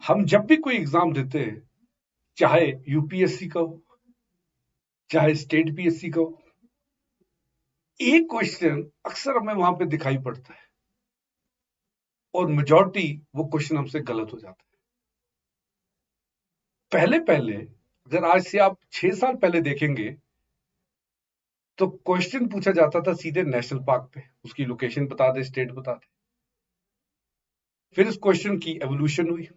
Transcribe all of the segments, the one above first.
हम जब भी कोई एग्जाम देते हैं, चाहे यूपीएससी का हो, चाहे स्टेट पीएससी का हो, एक क्वेश्चन अक्सर हमें वहां पे दिखाई पड़ता है और मेजॉरिटी वो क्वेश्चन हमसे गलत हो जाता है। पहले पहले अगर आज से आप 6 साल पहले देखेंगे तो क्वेश्चन पूछा जाता था सीधे नेशनल पार्क पे, उसकी लोकेशन बता दे, स्टेट बता दे। फिर इस क्वेश्चन की एवोल्यूशन हुई,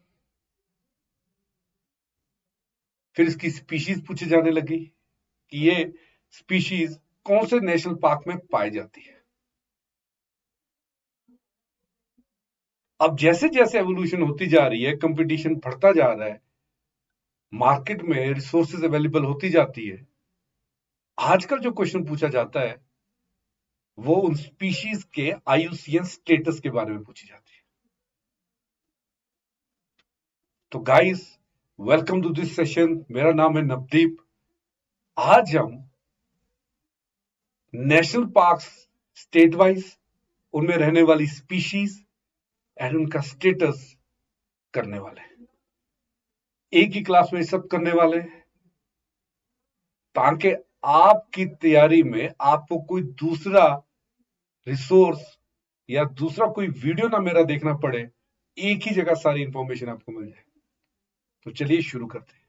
फिर इसकी स्पीशीज पूछी जाने लगी कि ये स्पीशीज कौन से नेशनल पार्क में पाई जाती है। अब जैसे जैसे एवोल्यूशन होती जा रही है, कंपटीशन बढ़ता जा रहा है, मार्केट में रिसोर्सेज अवेलेबल होती जाती है, आजकल जो क्वेश्चन पूछा जाता है वो उन स्पीशीज के आईयूसीएन स्टेटस के बारे में पूछी जाती है। तो guys, welcome to this session. मेरा नाम है नवदीप। आज हम नेशनल पार्क्स स्टेट वाइज, उनमें रहने वाली स्पीशीज एंड उनका स्टेटस करने वाले हैं। एक ही क्लास में सब करने वाले हैं ताकि आपकी तैयारी में आपको कोई दूसरा रिसोर्स या दूसरा कोई वीडियो ना मेरा देखना पड़े, एक ही जगह सारी इंफॉर्मेशन आपको मिल जाए। तो चलिए शुरू करते हैं।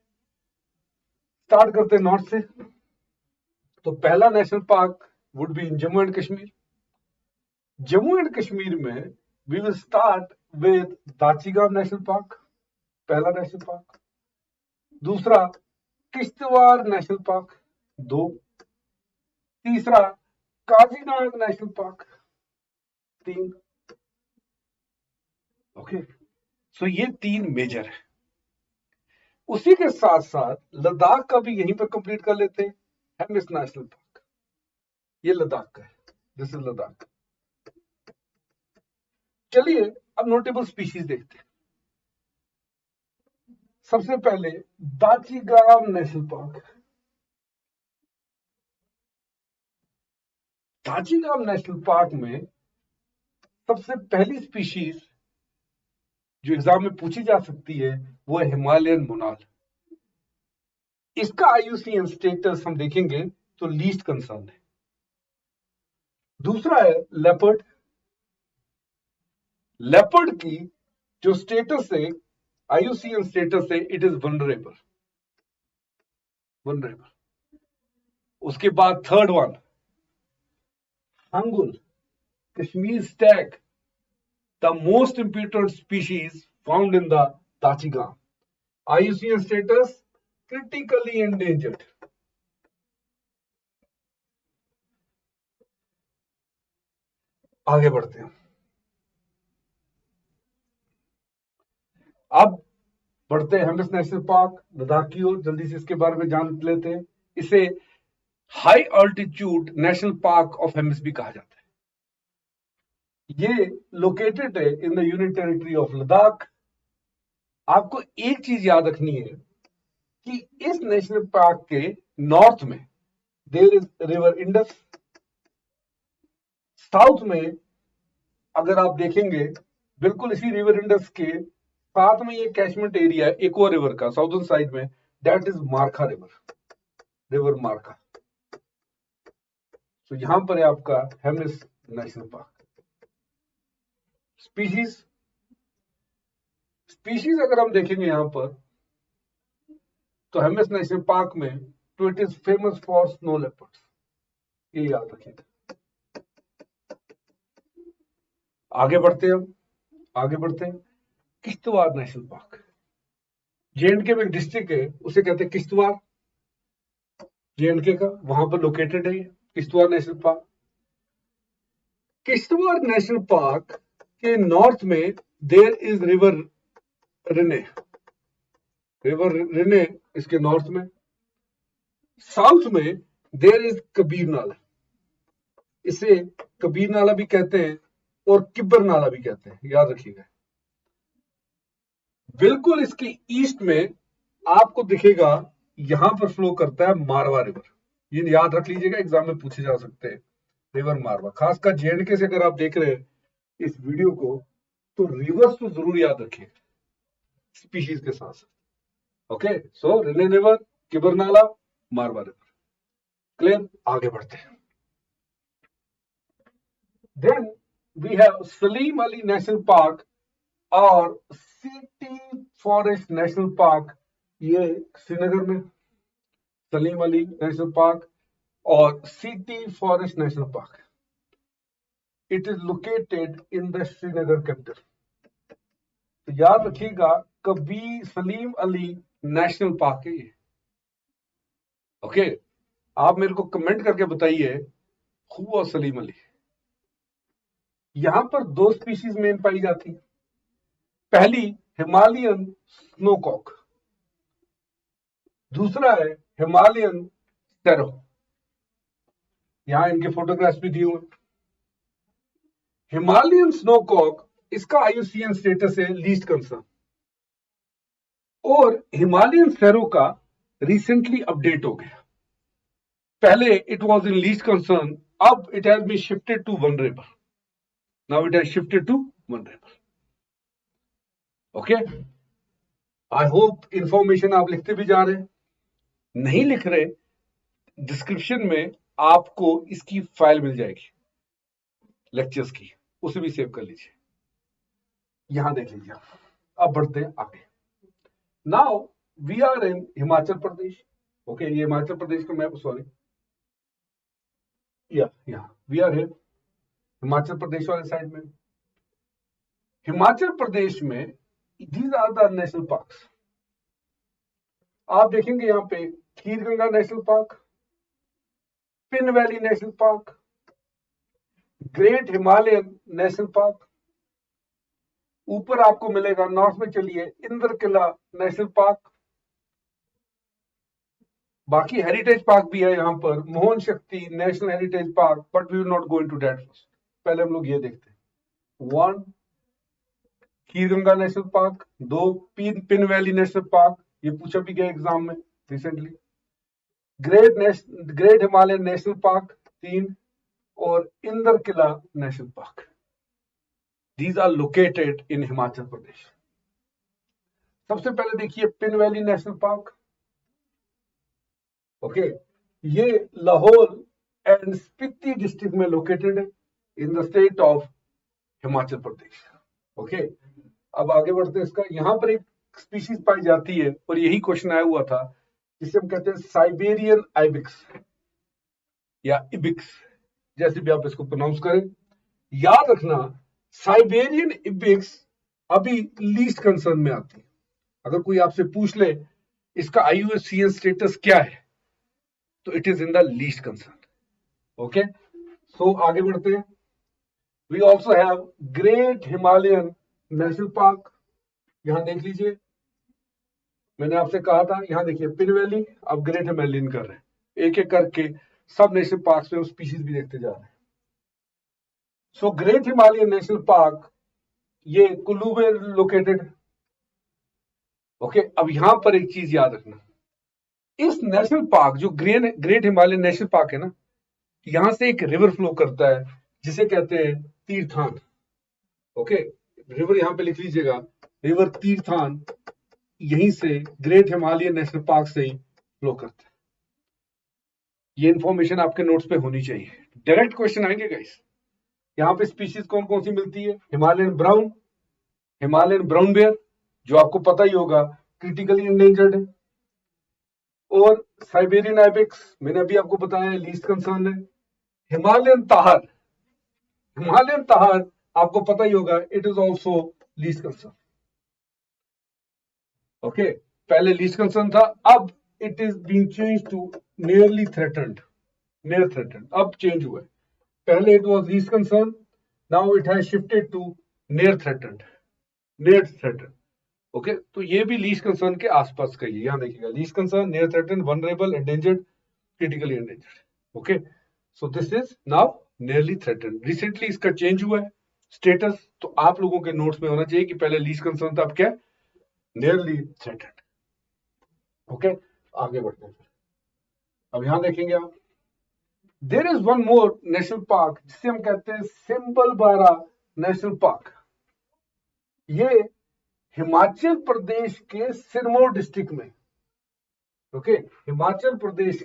स्टार्ट करते हैं नॉर्थ से। तो पहला national park would be in Jammu and Kashmir. Jammu and Kashmir में we will start with Dachigam national park, पहला नेशनल पार्क। दूसरा किश्तवाड़ नेशनल पार्क, 2। तीसरा Kazinag national park, 3। Okay, so ये 3 मेजर है। उसी के साथ साथ लद्दाख का भी यहीं पर कंप्लीट कर लेते हैं, हेमिस नेशनल पार्क। ये लद्दाख का है, दिस इज लद्दाख। चलिए अब नोटेबल स्पीशीज देखते हैं। सबसे पहले Dachigam national park. Dachigam national park में सबसे पहली स्पीशीज जो एग्जाम में पूछी जा सकती है वो है हिमालयन मोनाल। इसका आईयूसीएन स्टेटस हम देखेंगे तो लीस्ट कंसर्न है। दूसरा है लेपर्ड। लेपर्ड की जो स्टेटस है, आईयूसीएन स्टेटस है, इट इज वनरेबल। उसके बाद third one hangul, Kashmir Stag, the most important species found in the Dachigam. IUCN status critically endangered. आगे बढ़ते हैं। अब बढ़ते हैं हेमिस नेशनल पार्क, लद्दाख की ओर। जल्दी से इसके बारे में जान लेते हैं। इसे high altitude national park of Hemis भी कहा जाता है। ये लोकेटेड है in the union territory of Ladakh. आपको एक चीज याद रखनी है कि इस नेशनल पार्क के नॉर्थ में there is river Indus. South में अगर आप देखेंगे, बिल्कुल इसी रिवर इंडस के साथ में ये कैचमेंट एरिया है एक और रिवर का साउदर्न साइड में, दैट इज मारखा रिवर मारखा। तो यहां पर है आपका हेमिस नेशनल पार्क। स्पीशीज अगर हम देखेंगे यहां पर तो हेमिस नेशनल पार्क में तो it is famous for snow leopards, ये याद रखिएगा। आगे बढ़ते हैं किश्तवाड़ नेशनल पार्क। जेएंडके में एक डिस्ट्रिक्ट है, उसे कहते हैं किश्तवाड़, जेएंडके का, वहां पर लोकेटेड है Kishtwar national park. Kishtwar national park के नॉर्थ में देयर इज रिवर रिने इसके नॉर्थ में। साउथ में देयर इज कबीर नाला, इसे कबीर नाला भी कहते हैं और किब्बर नाला भी कहते हैं, याद रखिएगा। बिल्कुल इसके ईस्ट में आपको दिखेगा, यहां पर फ्लो करता है मारवा रिवर। ये याद रख लीजिएगा, एग्जाम में पूछे जा सकते हैं रिवर मारवा। खासकर जेएंडके से अगर आप देख रहे हैं इस वीडियो को तो रिवर्स तो जरूर याद रखिएगा। स्पीशीज के साथ साथ। Okay, so Relli river, Kibarnala, Marwa river. Clear, आगे बढ़ते हैं। Then we have Salim Ali national park और सिटी फॉरेस्ट नेशनल पार्क, ये श्रीनगर में सलीम अली नेशनल पार्क और city forest national park. It is located in the Srinagar capital. तो याद रखिएगा, कभी सलीम अली नेशनल पार्क है ये। ओके, आप मेरे को कमेंट करके बताइए हु वाज सलीम अली। यहां पर दो स्पीशीज मेन पाई जाती है। पहली हिमालयन स्नोकॉक, दूसरा है हिमालयन सैरो। यहां इनके फोटोग्राफ्स भी दिए हुए। हिमालयन स्नोकॉक, इसका आईयूसीएन स्टेटस है लीस्ट कंसर्न, और हिमालयन सैरो का रिसेंटली अपडेट हो गया। पहले it was in least concern, अब it has been shifted to vulnerable. Now it has shifted to vulnerable. Okay, I hope information आप लिखते भी जा रहे हैं। नहीं लिख रहे, डिस्क्रिप्शन में आपको इसकी फाइल मिल जाएगी लेक्चर्स की, उसे भी सेव कर लीजिए। यहां देख लीजिए। अब बढ़ते हैं आगे। Now we are in Himachal Pradesh. Okay, ये हिमाचल प्रदेश का map, sorry, yeah we are here Himachal Pradesh वाले साइड में। हिमाचल प्रदेश में these are the national parks. आप देखेंगे यहां पे Kheer Ganga national park, Pin valley national park, great Himalayan national park. ऊपर आपको मिलेगा, नॉर्थ में चलिए, इंद्र किला नेशनल पार्क। बाकी हेरिटेज पार्क भी है यहाँ पर, Mohan Shakti national heritage park, but we will not go into that first. पहले हम लोग ये देखते हैं। 1 Kheerganga national park, 2 Pin valley national park, ये पूछा भी गया एग्जाम में recently. Great Himalayan national park 3, और Indra Kila national park. These are located in Himachal Pradesh. सबसे पहले देखिए Pin valley national park. Okay, ये लाहौल एंड स्पीति डिस्ट्रिक्ट में लोकेटेड है in the state of Himachal Pradesh. Okay, अब आगे बढ़ते हैं। इसका यहां पर एक स्पीशीज पाई जाती है, और यही क्वेश्चन आया हुआ था, जिसे हम कहते हैं साइबेरियन आइबिक्स या इबिक्स, जैसे भी आप इसको प्रोनाउंस करें। याद रखना, साइबेरियन इबिक्स अभी लीस्ट कंसर्न में आती है। अगर कोई आपसे पूछ ले इसका आईयूसीएन स्टेटस क्या है, तो it is in the least concern. Okay, so आगे बढ़ते हैं। We also have great Himalayan national park. यहां देख लीजिए, मैंने आपसे कहा था, यहां देखिए पिन वैली, अब ग्रेट हिमालयन कर रहे हैं। एक एक करके सब नेशनल पार्क में स्पीशीज भी देखते जा रहे हैं। So great Himalayan national park, ये कुल्लू में लोकेटेड। ओके, अब यहां पर एक चीज याद रखना, इस नेशनल पार्क जो ग्रेट हिमालयन नेशनल पार्क है ना, यहां से एक रिवर फ्लो करता है जिसे कहते हैं तीर्थान। ओके, रिवर यहां पे लिख लीजिएगा, रिवर तीर्थान यहीं से ग्रेट हिमालयन नेशनल पार्क से ही फ्लो करता है। ये इंफॉर्मेशन आपके नोट्स पे होनी चाहिए। डायरेक्ट क्वेश्चन आएंगे गाइस। यहाँ पे स्पीशीज कौन कौन सी मिलती है? हिमालयन ब्राउन बेयर, जो आपको पता ही होगा क्रिटिकली इंडेंजर्ड है, और साइबेरियन आइबेक्स, मैंने अभी आपको बताया लीस्ट कंसर्न है। हिमालयन ताहर आपको पता ही होगा, it is also least concern. Okay, पहले लीस्ट कंसर्न था, अब it is being change to near threatened, अब चेंज हुआ है। पहले it was least concern, now it has shifted to near threatened. Okay, तो ये भी लीस्ट कंसर्न के आसपास का ही है। यहां देखिएगा, least concern, near threatened, vulnerable, endangered, critically endangered. Okay, so this is now nearly threatened. Recently इसका चेंज हुआ है स्टेटस, तो आप लोगों के नोट्स में होना चाहिए कि पहले लीस्ट कंसर्न था, अब क्या, नियरली थ्रेटन्ड। ओके, आगे बढ़ते हैं। अब यहां देखेंगे आप, there is one more national park जिसे हम कहते हैं सिंबल बारा नेशनल पार्क। ये हिमाचल प्रदेश के सिरमौर डिस्ट्रिक्ट में, ओके, हिमाचल प्रदेश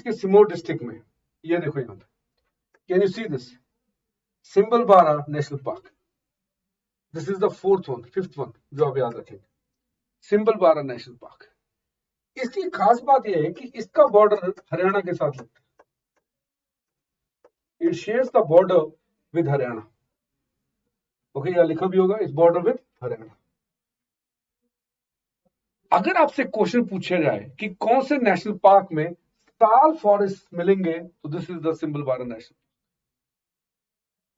के सिरमौर डिस्ट्रिक्ट में, ये देखो यहां पे, can you see this, Simbalbara national park, this is the fifth one जो आप याद रखेंगे, सिंबलबारा नेशनल पार्क। इसकी खास बात यह है कि इसका बॉर्डर हरियाणा के साथ लगता है, it shares the border with Haryana, okay, यहां लिखा भी होगा इस बॉर्डर विद हरियाणा। अगर आपसे क्वेश्चन पूछा जाए कि कौन से नेशनल पार्क में साल फॉरेस्ट मिलेंगे, तो this is the Simbalbara national.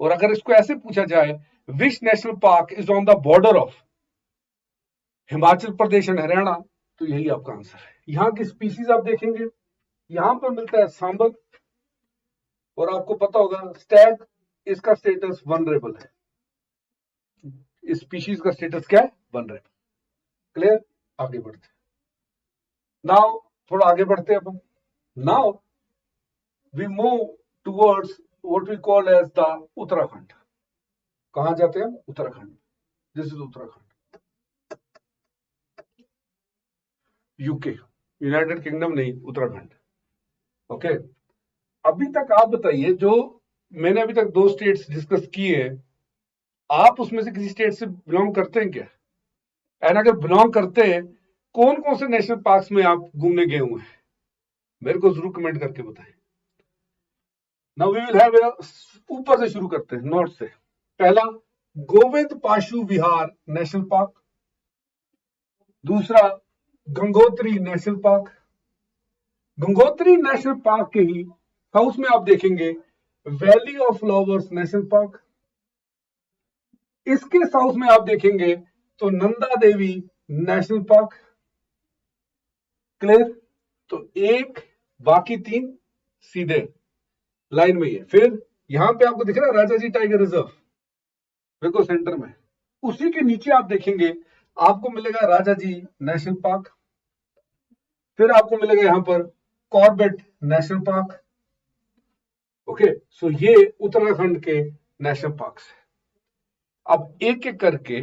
और अगर इसको ऐसे पूछा जाए which national park is on the border of Himachal Pradesh and Haryana, तो यही आपका आंसर है। यहां की स्पीशीज आप देखेंगे, यहां पर मिलता है सांबर, और आपको पता होगा स्टैग, इसका स्टेटस वनरेबल है, इस स्पीशीज का स्टेटस क्या है, वनरेबल। क्लियर, आगे बढ़ते नाउ, थोड़ा आगे बढ़ते हैं अपन। Now we move towards what we call as the Uttarakhand. कहां जाते हैं, Uttarakhand, this is Uttarakhand, UK, United Kingdom नहीं, उत्तराखंड, ओके। अभी तक आप बताइए, जो मैंने अभी तक 2 स्टेट्स डिस्कस किए हैं, आप उसमें से किसी स्टेट से बिलोंग करते हैं क्या? एंड अगर बिलोंग करते हैं, कौन कौन से नेशनल पार्क्स में आप घूमने गए हुए हैं, मेरे को जरूर कमेंट करके बताएं। नाउ वी विल हैव, ऊपर से शुरू करते हैं, नॉर्थ से। पहला, गोविंद पाशु विहार नेशनल पार्क। दूसरा, Gangotri national park. Gangotri national park के ही साउथ में आप देखेंगे valley of flowers national park. इसके साउथ में आप देखेंगे तो Nanda Devi national park. Clear, तो 1, बाकी 3 सीधे लाइन में ही है। फिर यहां पे आपको दिख रहा है राजा जी टाइगर रिजर्व, बिल्कुल सेंटर में। उसी के नीचे आप देखेंगे, आपको मिलेगा राजा जी नेशनल पार्क। फिर आपको मिलेगा यहां पर Corbett national park, okay. So ये उत्तराखंड के नेशनल पार्क है। अब एक एक करके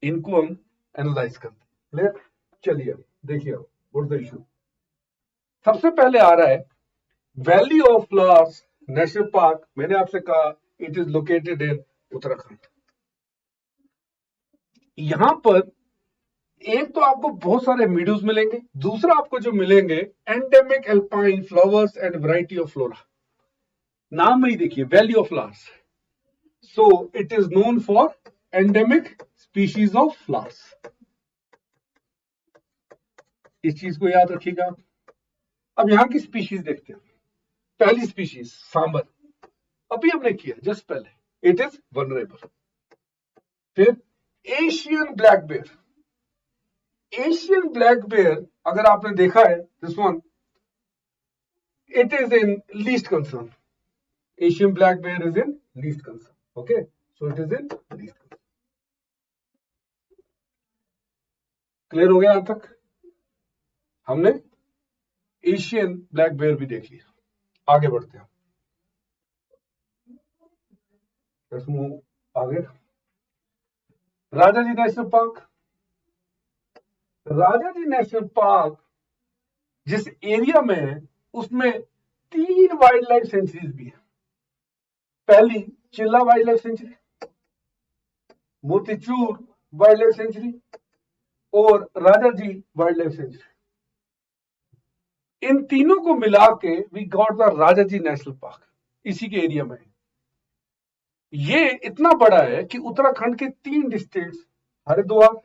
इनको हम एनालाइज करते हैं। क्लियर, चलिए देखिए व्हाट द इशू। सबसे पहले आ रहा है valley of flowers national park. मैंने आपसे कहा इट इज लोकेटेड इन उत्तराखंड। यहां पर एक तो आपको बहुत सारे मीडोज मिलेंगे, दूसरा आपको जो मिलेंगे endemic alpine flowers and variety of flora. नाम में ही देखिए valley of flowers, so it is known for endemic species of flowers. इस चीज को याद रखिएगा। अब यहां की स्पीशीज देखते हैं। पहली स्पीशीज सांबर, अभी हमने किया जस्ट पहले, इट इज वनरेबल। फिर Asian black bear. Asian black bear अगर आपने देखा है, this one, it is in least concern. Asian black bear is in least concern, okay, so it is in least concern. Clear हो गया यहां तक? हमने एशियन ब्लैक बेयर भी देख लिया। आगे बढ़ते हैं, लेट्स मूव आगे। Rajaji national park. Rajaji national park जिस एरिया में है, उसमें 3 वाइल्ड लाइफ सेंचुरीज भी है। पहली Chilla wildlife sanctuary, Motichur wildlife sanctuary और राजाजी वाइल्ड लाइफ सेंचुरी। इन तीनों को मिला के we got the Rajaji national park, इसी के एरिया में। ये इतना बड़ा है कि उत्तराखंड के 3 डिस्ट्रिक्ट हरिद्वार,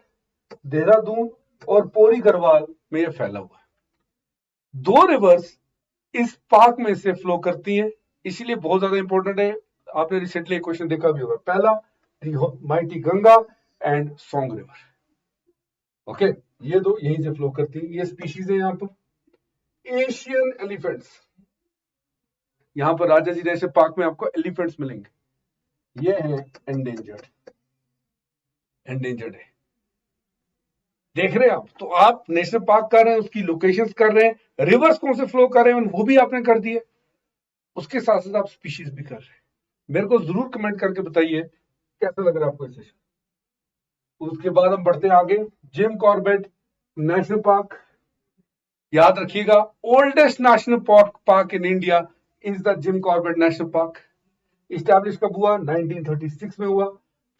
देहरादून और पौड़ी गढ़वाल में यह फैला हुआ है। 2 रिवर्स इस पार्क में से फ्लो करती हैं, इसीलिए बहुत ज्यादा इंपॉर्टेंट है। आपने रिसेंटली एक क्वेश्चन देखा भी होगा, पहला mighty Ganga and song river, okay. ये 2 यहीं से फ्लो करती है। ये स्पीशीज है यहां पर। एशियन एलिफेंट्स, यहां पर राजाजी नेशनल पार्क में आपको एलिफेंट्स मिलेंगे। ये है एंडेंजर्ड है, देख रहे हैं आप? तो आप नेशनल पार्क कर रहे हैं, उसकी लोकेशंस कर रहे हैं, रिवर्स कौन से फ्लो कर रहे हैं वो भी आपने कर दिए, उसके साथ साथ आप स्पीशीज भी कर रहे हैं। मेरे को जरूर कमेंट करके बताइए कैसा लग रहा है आपको सेशन। उसके बाद हम बढ़ते हैं आगे, जिम कॉर्बेट नेशनल पार्क। याद रखिएगा, oldest national park in India is the Jim Corbett national park. Establish कब हुआ? 1936 में हुआ।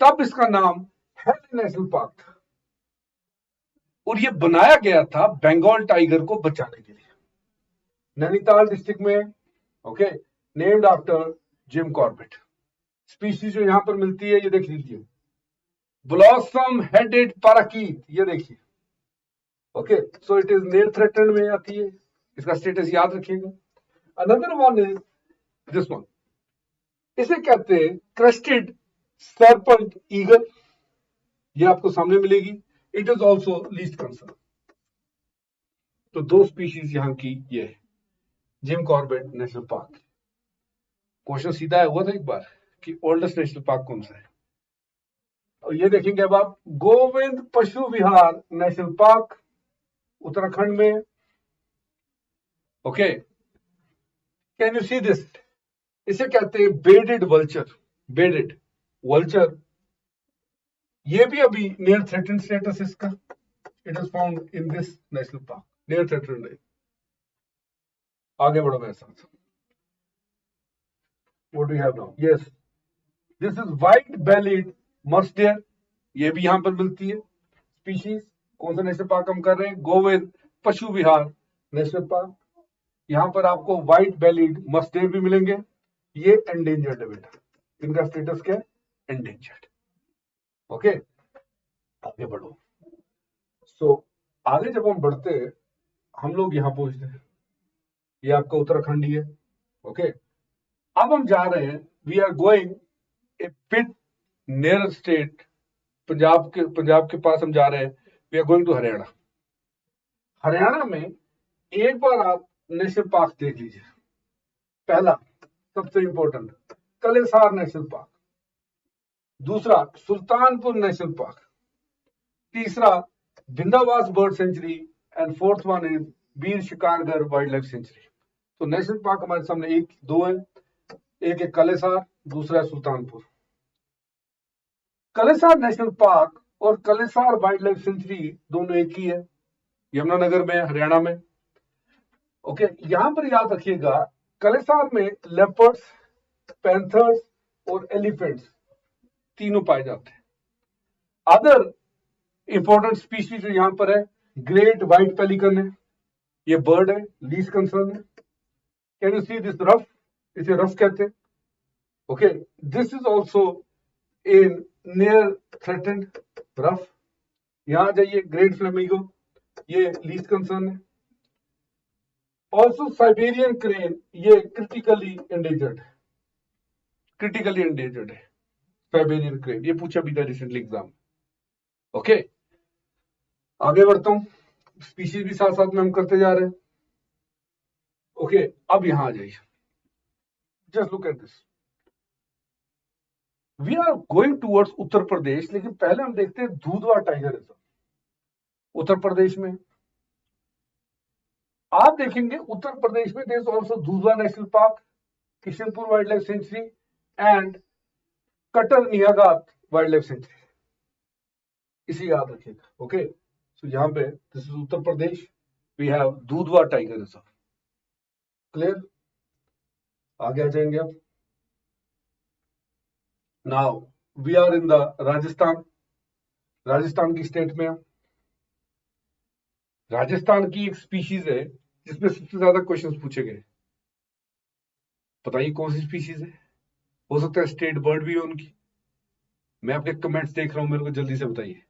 तब इसका नाम हेली नेशनल पार्क था और ये बनाया गया था बंगाल टाइगर को बचाने के लिए, नैनीताल डिस्ट्रिक्ट में। Okay, named after Jim Corbett. Species जो यहां पर मिलती है ये देख लीजिए, ब्लॉसम हेडेड पैराकीट, ये देखिए। Okay, so it is near threatened में आती है, इसका स्टेटस याद रखिएगा। Another one is this one, इसे कहते हैं क्रेस्टेड सर्पेंट ईगल, ये आपको सामने मिलेगी। It is also least concern. तो दो स्पीशीज यहां की ये है, Jim Corbett national park. Question सीधा हुआ था एक बार कि ओल्डेस्ट नेशनल पार्क कौन सा है, और ये देखेंगे अब आप, गोविंद पशु विहार नेशनल पार्क उत्तराखंड में। Okay, can you see this, इसे कहते हैं बेडेड वल्चर। बेडेड वल्चर, ये भी अभी नियर थ्रेटेंड स्टेटस इसका। It is found in this national park, near threatened है। आगे बढ़ो मेरे साथ। What do you have now? Yes, this is white bellied musk deer, ये भी यहां पर मिलती है। स्पीशीज कौन सा नेशनल पार्क हम कर रहे हैं? गोविंद पशु विहार नेशनल पार्क। यहां पर आपको व्हाइट बेलीड मस्क डियर भी मिलेंगे। ये एंडेंजर्ड है बेटा, इनका स्टेटस क्या है? एंडेंजर्ड। ओके, आगे बढ़ो। सो आगे जब हम बढ़ते हैं, हम लोग यहां पहुंचते हैं, ये आपका उत्तराखंड ही है। ओके, अब हम जा रहे हैं, we are going a bit near state, Punjab के पास हम जा रहे हैं। We are going to Haryana. Haryana में एक बार आप नेशनल पार्क देख लीजिए। पहला सबसे इंपॉर्टेंट कलेसार नेशनल पार्क, दूसरा सुल्तानपुर नेशनल पार्क, तीसरा Bhindawas bird sanctuary, and fourth one is Veer Shikargarh wildlife sanctuary. तो नेशनल पार्क हमारे सामने एक दो है, एक है कलेसार, दूसरा है सुल्तानपुर। कलेसार नेशनल पार्क और कलेसार वाइल्ड लाइफ सेंचुरी दोनों एक ही है, यमुनानगर में, हरियाणा में। ओके, यहां पर याद रखिएगा, कलेसार में लेपर्ड्स, पैंथर्स और एलिफेंट्स तीनों पाए जाते हैं। अदर इंपॉर्टेंट स्पीशीज जो यहां पर है, ग्रेट व्हाइट पेलिकन है, ये बर्ड है, लीस्ट कंसर्न है। Can you see this rough, इसे रफ कहते हैं। Okay, this is also in near threatened rough. यहां जाइए, ग्रेट फ्लेमिंगो, ये लीस्ट कंसर्न है। ऑल्सो साइबेरियन क्रेन, ये क्रिटिकली एंडेंजर्ड है, क्रिटिकली एंडेंजर्ड है साइबेरियन क्रेन, ये पूछा भी था रिसेंटली एग्जाम। ओके, आगे बढ़ता हूं, स्पीशीज भी साथ साथ में हम करते जा रहे हैं। ओके, अब यहां आ जाइए, just look at this, we are going towards Uttar Pradesh. लेकिन पहले हम देखते हैं दूधवा टाइगर रिजर्व उत्तर प्रदेश में। आप देखेंगे उत्तर प्रदेश में there is also Dudhwa national park, Kishanpur wildlife sanctuary and Katarniaghat wildlife sanctuary, इसे याद रखिएगा। ओके, सो यहां पे this is Uttar Pradesh, we have Dudhwa tiger reserve. Clear? आगे आ जाएंगे अब। Now we are in the Rajasthan, Rajasthan की स्टेट में। राजस्थान की एक स्पीशीज है जिसमें सबसे ज्यादा क्वेश्चंस पूछे गए, बताइए कौन सी स्पीशीज है? हो सकता है स्टेट बर्ड भी हो उनकी, मैं आपके कमेंट्स देख रहा हूं, मेरे को जल्दी से बताइए।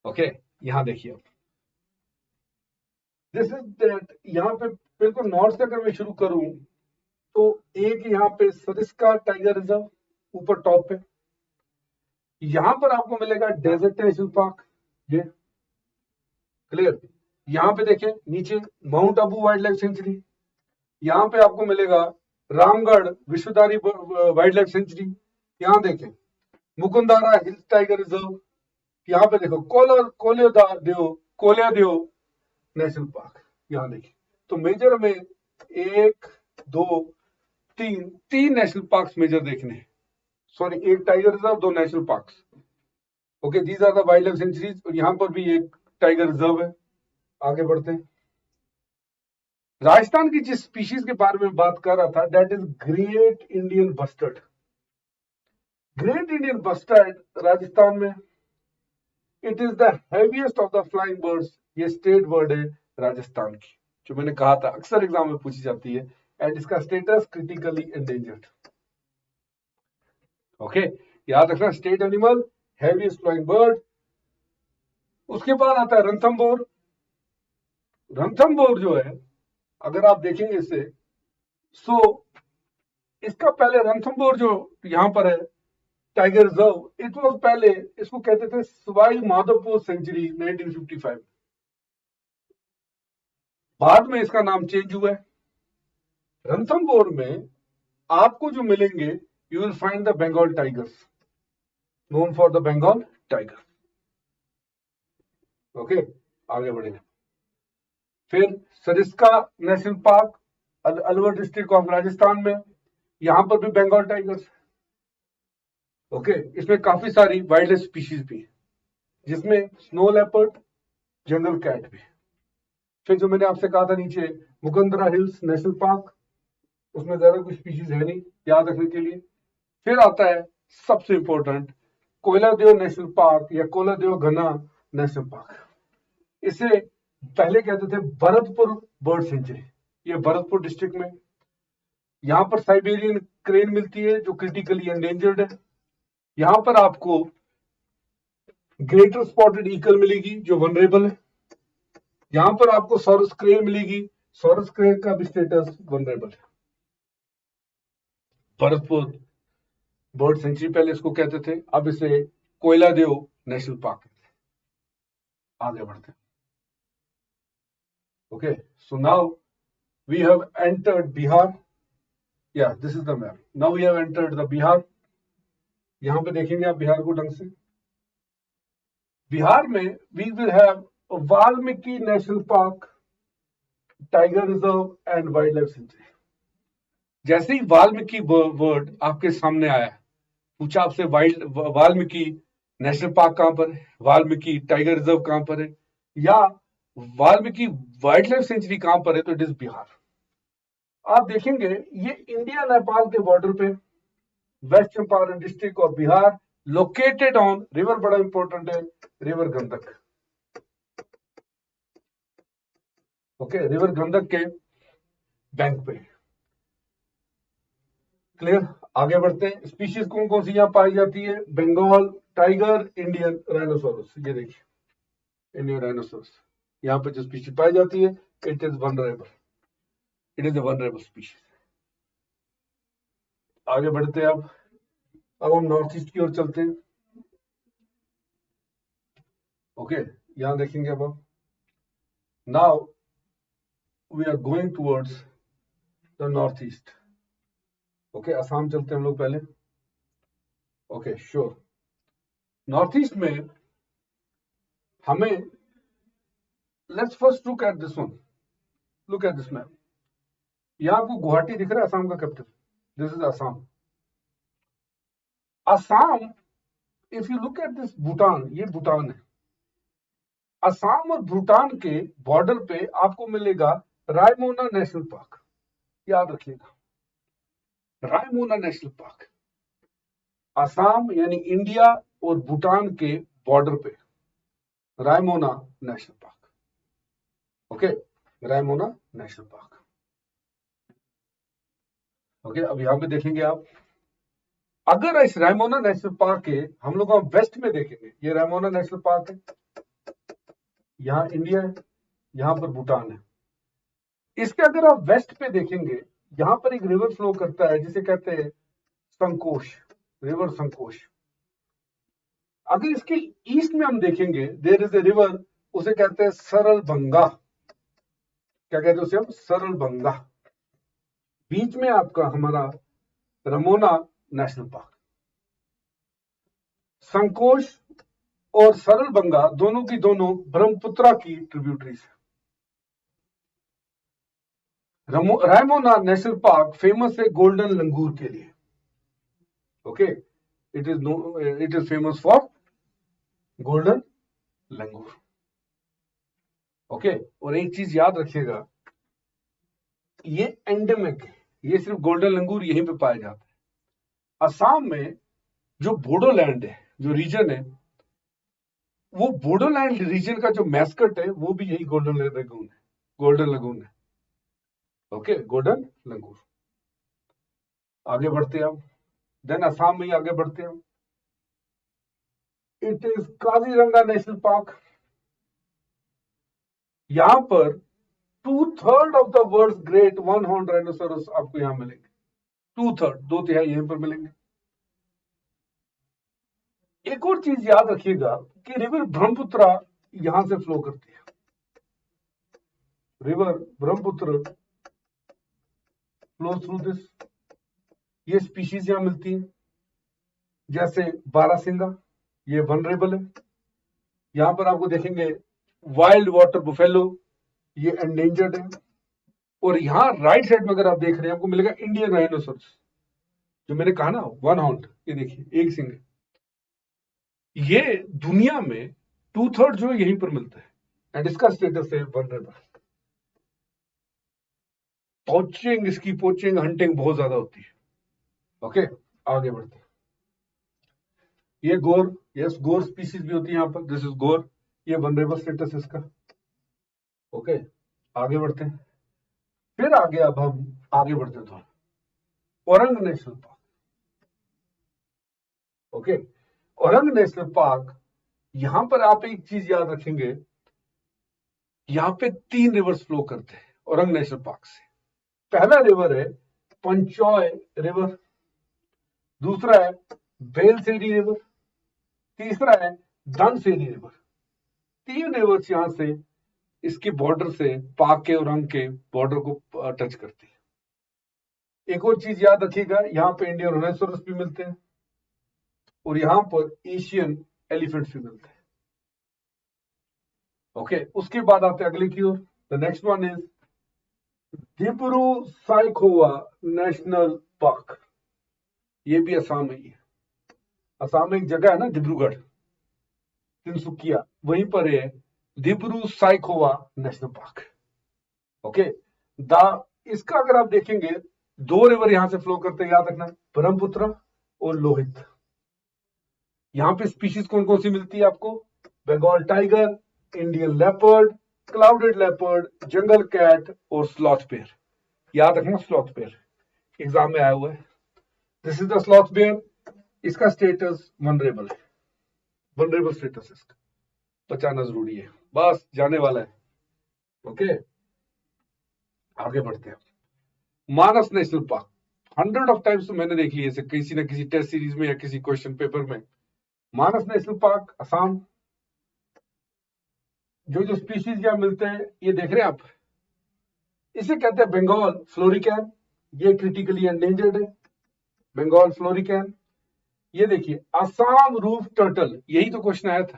ओके, यहां देखिए आप, दिस इज दैट, यहां पे बिल्कुल नॉर्थ से अगर मैं शुरू करूं तो एक यहां पे सरिस्का टाइगर रिजर्व ऊपर टॉप पे, यहां पर आपको मिलेगा डेजर्ट नेशनल पार्क, ये क्लियर। यहां पे देखें नीचे mount Abu wild life sanctuary, यहां पे आपको मिलेगा Ramgarh Vishdhari wild life sanctuary, यहां देखें मुकुंदारा हिल्स टाइगर रिजर्व, यहां पे देखो कोलिया देव नेशनल पार्क, यहां देखिए। तो मेजर में एक दो तीन नेशनल पार्क्स मेजर देखने हैं, सॉरी एक टाइगर रिजर्व, दो national parks. Okay, these are the wildlife sanctuaries. और यहाँ पर भी एक टाइगर रिजर्व है। आगे बढ़ते हैं। राजस्थान की जिस स्पीशीज के बारे में बात कर रहा था, that is great Indian bustard. Great Indian bustard Rajasthan में, it is the heaviest of the flying birds. ये स्टेट बर्ड है राजस्थान की, जो मैंने कहा था अक्सर एग्जाम में पूछी जाती है। एंड इसका स्टेटस क्रिटिकली एंडेंजर्ड। ओके, याद रखना, state animal, heaviest flying bird. उसके बाद आता है रणथंभौर। रणथंभौर जो है, अगर आप देखेंगे इसे, सो इसका पहले रणथंभौर जो यहां पर है टाइगर रिजर्व, इट वॉज पहले, इसको कहते थे सवाई माधोपुर सेंचुरी 1955। बाद में इसका नाम चेंज हुआ है। रणथंभौर में आपको जो मिलेंगे, you will find the Bengal tigers, known for the Bengal tiger. Okay, आगे बढ़ेंगे। फिर Sariska national park, Alwar district of Rajasthan में, यहां पर भी बंगाल टाइगर्स। ओके, इसमें काफी सारी वाइल्ड लाइफ स्पीशीज भी है, जिसमें स्नो लेपर्ड, जंगल कैट भी। फिर जो मैंने आपसे कहा था नीचे, मुकंदरा हिल्स नेशनल पार्क, उसमें ज्यादा कुछ स्पीशीज है नहीं याद रखने के लिए। फिर आता है सबसे इंपॉर्टेंट, कोयलादेव नेशनल पार्क या कोयलादेव घना नेशनल पार्क। इसे पहले कहते थे भरतपुर बर्ड सेंचुरी। ये भरतपुर डिस्ट्रिक्ट में, यहां पर साइबेरियन क्रेन मिलती है जो क्रिटिकली एंडेंजर्ड है। यहां पर आपको ग्रेटर स्पॉटेड ईगल मिलेगी जो वनरेबल है। यहां पर आपको सॉरस क्रेन मिलेगी, सॉरस क्रेन का भी स्टेटस वनरेबल है। भरतपुर बर्ड सेंचुरी पहले इसको कहते थे, अब इसे कोयलादेव नेशनल पार्क कहते हैं। आगे बढ़ते हैं। Okay, so now we have entered Bihar. Yeah this is the map. Now we have entered the Bihar. यहां पे देखेंगे आप बिहार को ढंग से। बिहार में we will have Valmiki national park, tiger reserve and wildlife sanctuary. जैसे ही वाल्मीकि वर्ड आपके सामने आया, पूछा आपसे वाल्मीकि नेशनल पार्क कहां पर है, वाल्मीकि टाइगर रिजर्व कहां पर है, या वाल्मीकि वाइल्ड लाइफ सेंचुरी कहां पर है, तो इट इज बिहार। आप देखेंगे ये इंडिया नेपाल के बॉर्डर पे, west Champaran district of Bihar, located on river, बड़ा इंपॉर्टेंट है, river Gandak. Okay, river Gandak के बैंक पे। क्लियर, आगे बढ़ते हैं। स्पीशीज कौन कौन सी यहाँ पाई जाती है, बंगाल टाइगर, इंडियन राइनोसोरस। ये देखिए इंडियन राइनोसोरस, यहाँ पे जो स्पीशीज पाई जाती है, it is vulnerable, it is a vulnerable species. आगे बढ़ते हैं। अब हम नॉर्थ ईस्ट की ओर चलते हैं। ओके, यहां देखेंगे अब हम, now we are going towards the north east. Okay, Assam चलते हैं हम लोग पहले। Okay, sure. नॉर्थ ईस्ट में हमें, let's first look at this one, look at this map. यहां आपको गुवाहाटी दिख रहा है, असम का capital, this is Assam. Assam, if you look at this Bhutan, ये भूटान है। असम और भूटान के बॉर्डर पे आपको मिलेगा रायमोना नेशनल पार्क। याद रखिएगा, रायमोना नेशनल पार्क, असम यानी इंडिया और भूटान के बॉर्डर पे Raimona national park. Okay, Raimona national park. Okay, अब यहां पे देखेंगे आप, अगर इस रायमोना नेशनल पार्क के हम लोग वेस्ट में देखेंगे, ये रायमोना नेशनल पार्क है, यहां इंडिया है, यहां पर भूटान है। इसके अगर आप वेस्ट पे देखेंगे, यहां पर एक रिवर फ्लो करता है जिसे कहते हैं संकोश, रिवर संकोश। अगर इसके ईस्ट में हम देखेंगे, देयर इज ए रिवर, उसे कहते हैं सरल बंगा। क्या कहते हैं उसे हम, सरल बंगा। बीच में आपका हमारा रमोना नेशनल पार्क। संकोश और सरल बंगा दोनों की दोनों ब्रह्मपुत्रा की ट्रिब्यूटरीज है। रायमोना नेशनल पार्क फेमस है गोल्डन लंगूर के लिए। Okay, it is famous for golden langur. Okay, और एक चीज याद रखिएगा, ये एंडेमिक है, ये सिर्फ गोल्डन लंगूर यहीं पे पाया जाता है। असम में जो बोडोलैंड है, जो रीजन है, वो बोडोलैंड रीजन का जो मैस्कट है वो भी यही गोल्डन लगून है, गोल्डन लगून है। ओके, गोल्डन लंगूर। आगे बढ़ते हैं हम, देन असम में ही आगे बढ़ते हैं हम। It is Kaziranga national park. यहां पर 2/3 of the world great one horn rhinoceros आपको यहां मिलेंगे। 2/3, 2/3 यहीं पर मिलेंगे। एक और चीज याद रखिएगा कि रिवर ब्रह्मपुत्र यहां से फ्लो करती है। River Brahmaputra flow through this. ये स्पीशीज यहां मिलती हैं, जैसे बारासिंगा, ये वनरेबल है। यहां पर आपको देखेंगे वाइल्ड वाटर बुफेलो, ये एंडेंजर्ड है। और यहां राइट साइड में अगर आप देख रहे हैं, आपको मिलेगा इंडियन राइनोसोरस, जो मैंने कहा ना वन हॉर्न, ये देखिए एक सिंग है। ये दुनिया में 2/3 जो है यहीं पर मिलता है, एंड इसका स्टेटस है वनरेबल। पोचिंग, इसकी पोचिंग हंटिंग बहुत ज्यादा होती है। ओके, आगे बढ़ते हैं। ये गोर, यस गोर स्पीसीज भी होती है यहां पर, दिस इज गोर, ये वनरेबल स्टेटस है इसका। ओके, आगे बढ़ते हैं। फिर आगे अब हम आगे बढ़ते हैं थोड़ा, Orang national park. Okay, Orang national park, यहां पर आप एक चीज याद रखेंगे, यहां पे 3 रिवर्स फ्लो करते हैं औरंग नेशनल पार्क से। पहला रिवर है पंचोय रिवर, दूसरा है बेलसेरी रिवर, तीसरा है धनसेरी रिवर। 3 रिवर्स यहां से इसके बॉर्डर से, पाक के औरंग के बॉर्डर को टच करती है। एक और चीज याद रखिएगा, यहां पे इंडियन राइनोसोरस भी मिलते हैं और यहां पर एशियन एलिफेंट्स भी मिलते हैं। ओके, उसके बाद आते हैं अगले की ओर। The next one is Dibru Saikhowa national park. ये भी असम में ही है। असम में एक जगह है ना डिब्रूगढ़, तिनसुकिया, वहीं पर है Dibru Saikhowa national park. Okay, इसका अगर आप देखेंगे, 2 रिवर यहां से फ्लो करते हैं, याद रखना, ब्रह्मपुत्र और लोहित। यहां पे स्पीशीज कौन कौन सी मिलती है आपको? Bengal tiger, Indian leopard, clouded leopard, jungle cat और स्लॉथ बेयर। याद रखना, स्लॉथ बेयर एग्जाम में आया हुआ है। This is the sloth bear. इसका स्टेटस वनरेबल है, वनरेबल स्टेटस इसका बचाना जरूरी है, बस जाने वाला है। ओके, आगे बढ़ते हैं। मानस नेशनल पार्क, 100 ऑफ टाइम्स तो मैंने देख लिया इसे किसी ना किसी टेस्ट सीरीज में या किसी क्वेश्चन पेपर में। मानस नेशनल पार्क, असम। जो स्पीशीज यहां मिलते हैं, ये देख रहे हैं आप, इसे कहते हैं बंगाल फ्लोरिकैन, ये क्रिटिकली एंडेंजर्ड है, बंगाल फ्लोरिकैन। ये देखिए असम रूफ टर्टल, यही तो क्वेश्चन आया था,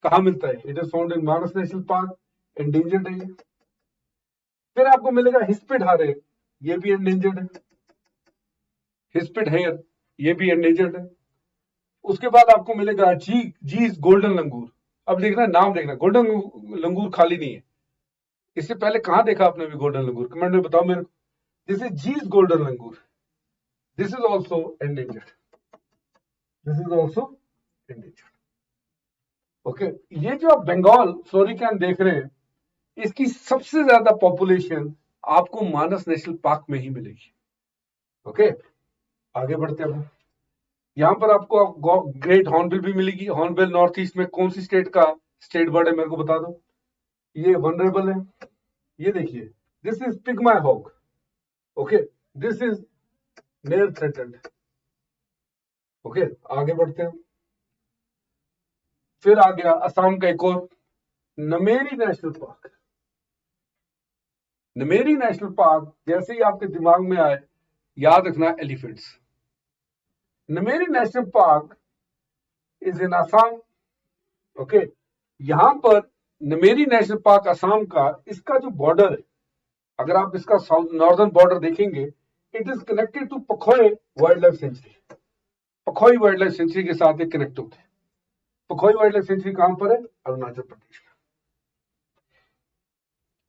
कहां मिलता है? It is found in Manas national park, endangered है ये। फिर आपको मिलेगा हिस्पिड हारे, ये भी एंडेंजर्ड है, हिस्पिड हेयर, ये भी एंडेंजर्ड है। उसके बाद आपको मिलेगा जीज गोल्डन लंगूर। अब देखना, नाम देखना, गोल्डन लंगूर खाली नहीं है। इससे पहले कहां देखा आपने भी गोल्डन लंगूर? कमेंट में बताओ मेरे को। This is Gee's golden langur, this is also endangered, this is also endangered. Okay, ये जो आप बंगाल फ्लोरिकैन देख रहे हैं, इसकी सबसे ज्यादा पॉपुलेशन आपको मानस नेशनल पार्क में ही मिलेगी। ओके, आगे बढ़ते हैं। यहां पर आपको ग्रेट हॉर्नबिल भी मिलेगी। हॉर्नबिल नॉर्थ ईस्ट में कौन सी स्टेट का स्टेट बर्ड है, मेरे को बता दो। ये वनरेबल है। ये देखिए, this is pygmy hog. Okay, this is near threatened. Okay, आगे बढ़ते हैं। फिर आ गया असम का एक और Nameri national park. Nameri national park जैसे ही आपके दिमाग में आए, याद रखना elephants. Nameri national park is in Assam. Okay, यहां पर नमेरी नेशनल पार्क असम का, इसका जो बॉर्डर है, अगर आप इसका नॉर्दर्न बॉर्डर देखेंगे, it is connected to Pakhui wildlife sanctuary. Pakhui wildlife sanctuary के साथ ये कनेक्ट होते हैं। पखोई वाइल्ड लाइफ सेंचुरी कहां पर है? अरुणाचल प्रदेश में।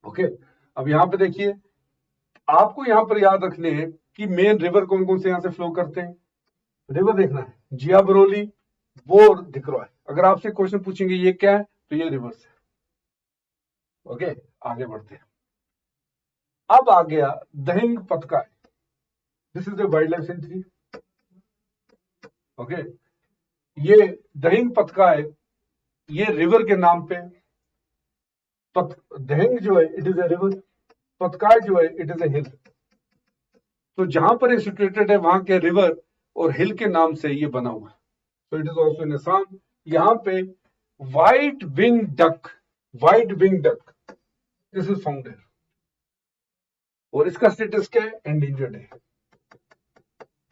ओके, अब यहां पे देखिए, आपको यहां पर याद रखने हैं कि मेन रिवर कौन कौन से यहां से फ्लो करते हैं। रिवर देखना है, जिया बरोली, बोर, दिकरॉय। अगर आपसे क्वेश्चन पूछेंगे ये क्या है, तो ये रिवर्स है। ओके, आगे बढ़ते हैं। अब आ गया Dehing Patkai, this is the wildlife sanctuary. Okay, ये दहिंग पतकाय, ये रिवर के नाम पे, दहिंग जो है इट इज ए रिवर, पतकाय जो है इट इज ए हिल। तो जहां पर ये सिचुएटेड है वहां के रिवर और हिल के नाम से ये बना हुआ है। तो इट इज ऑल्सो इन असम। यहां पे white wing duck, white wing duck, this is found here, और इसका स्टेटस क्या है? एंडेंजर्ड है,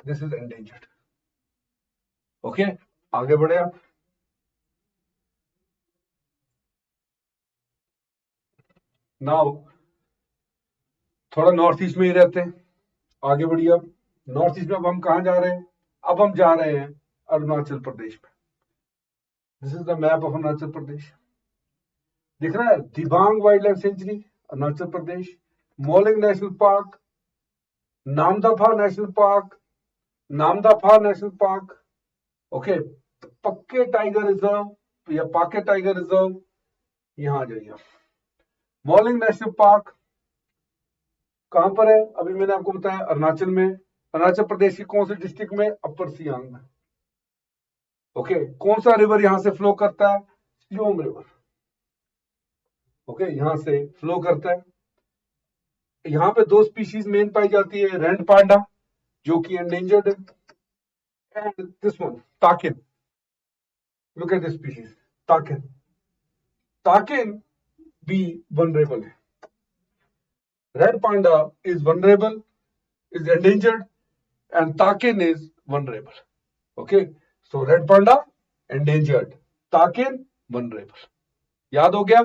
दिस इज एंडेंजर्ड। ओके, आगे बढ़े आप। नाउ थोड़ा नॉर्थ ईस्ट में ही रहते हैं, आगे बढ़िए। अब नॉर्थ ईस्ट में अब हम कहां जा रहे हैं? अब हम जा रहे हैं अरुणाचल प्रदेश में। This is the map of Arunachal Pradesh. दिख रहा है Dibang wildlife sanctuary Arunachal Pradesh, Mouling national park, Namdapha national park, Namdapha national park. Okay, Pakke tiger reserve या पाके टाइगर रिजर्व, यहां आ जाइए। मोलिंग नेशनल पार्क कहां पर है? अभी मैंने आपको बताया अरुणाचल में। अरुणाचल प्रदेश की कौन से डिस्ट्रिक्ट में? अपर सियांग में। ओके, कौन सा रिवर यहां से फ्लो करता है? सियोम रिवर। ओके, यहां से फ्लो करता है। यहां पे दो स्पीशीज मेन पाई जाती है, रेड पांडा जो कि एंडेंजर्ड है, and this one takin. Look at this species takin. Takin भी वनरेबल है। Red panda is vulnerable, is endangered, and takin is vulnerable. Okay, so red panda endangered, takin vulnerable. याद हो गया,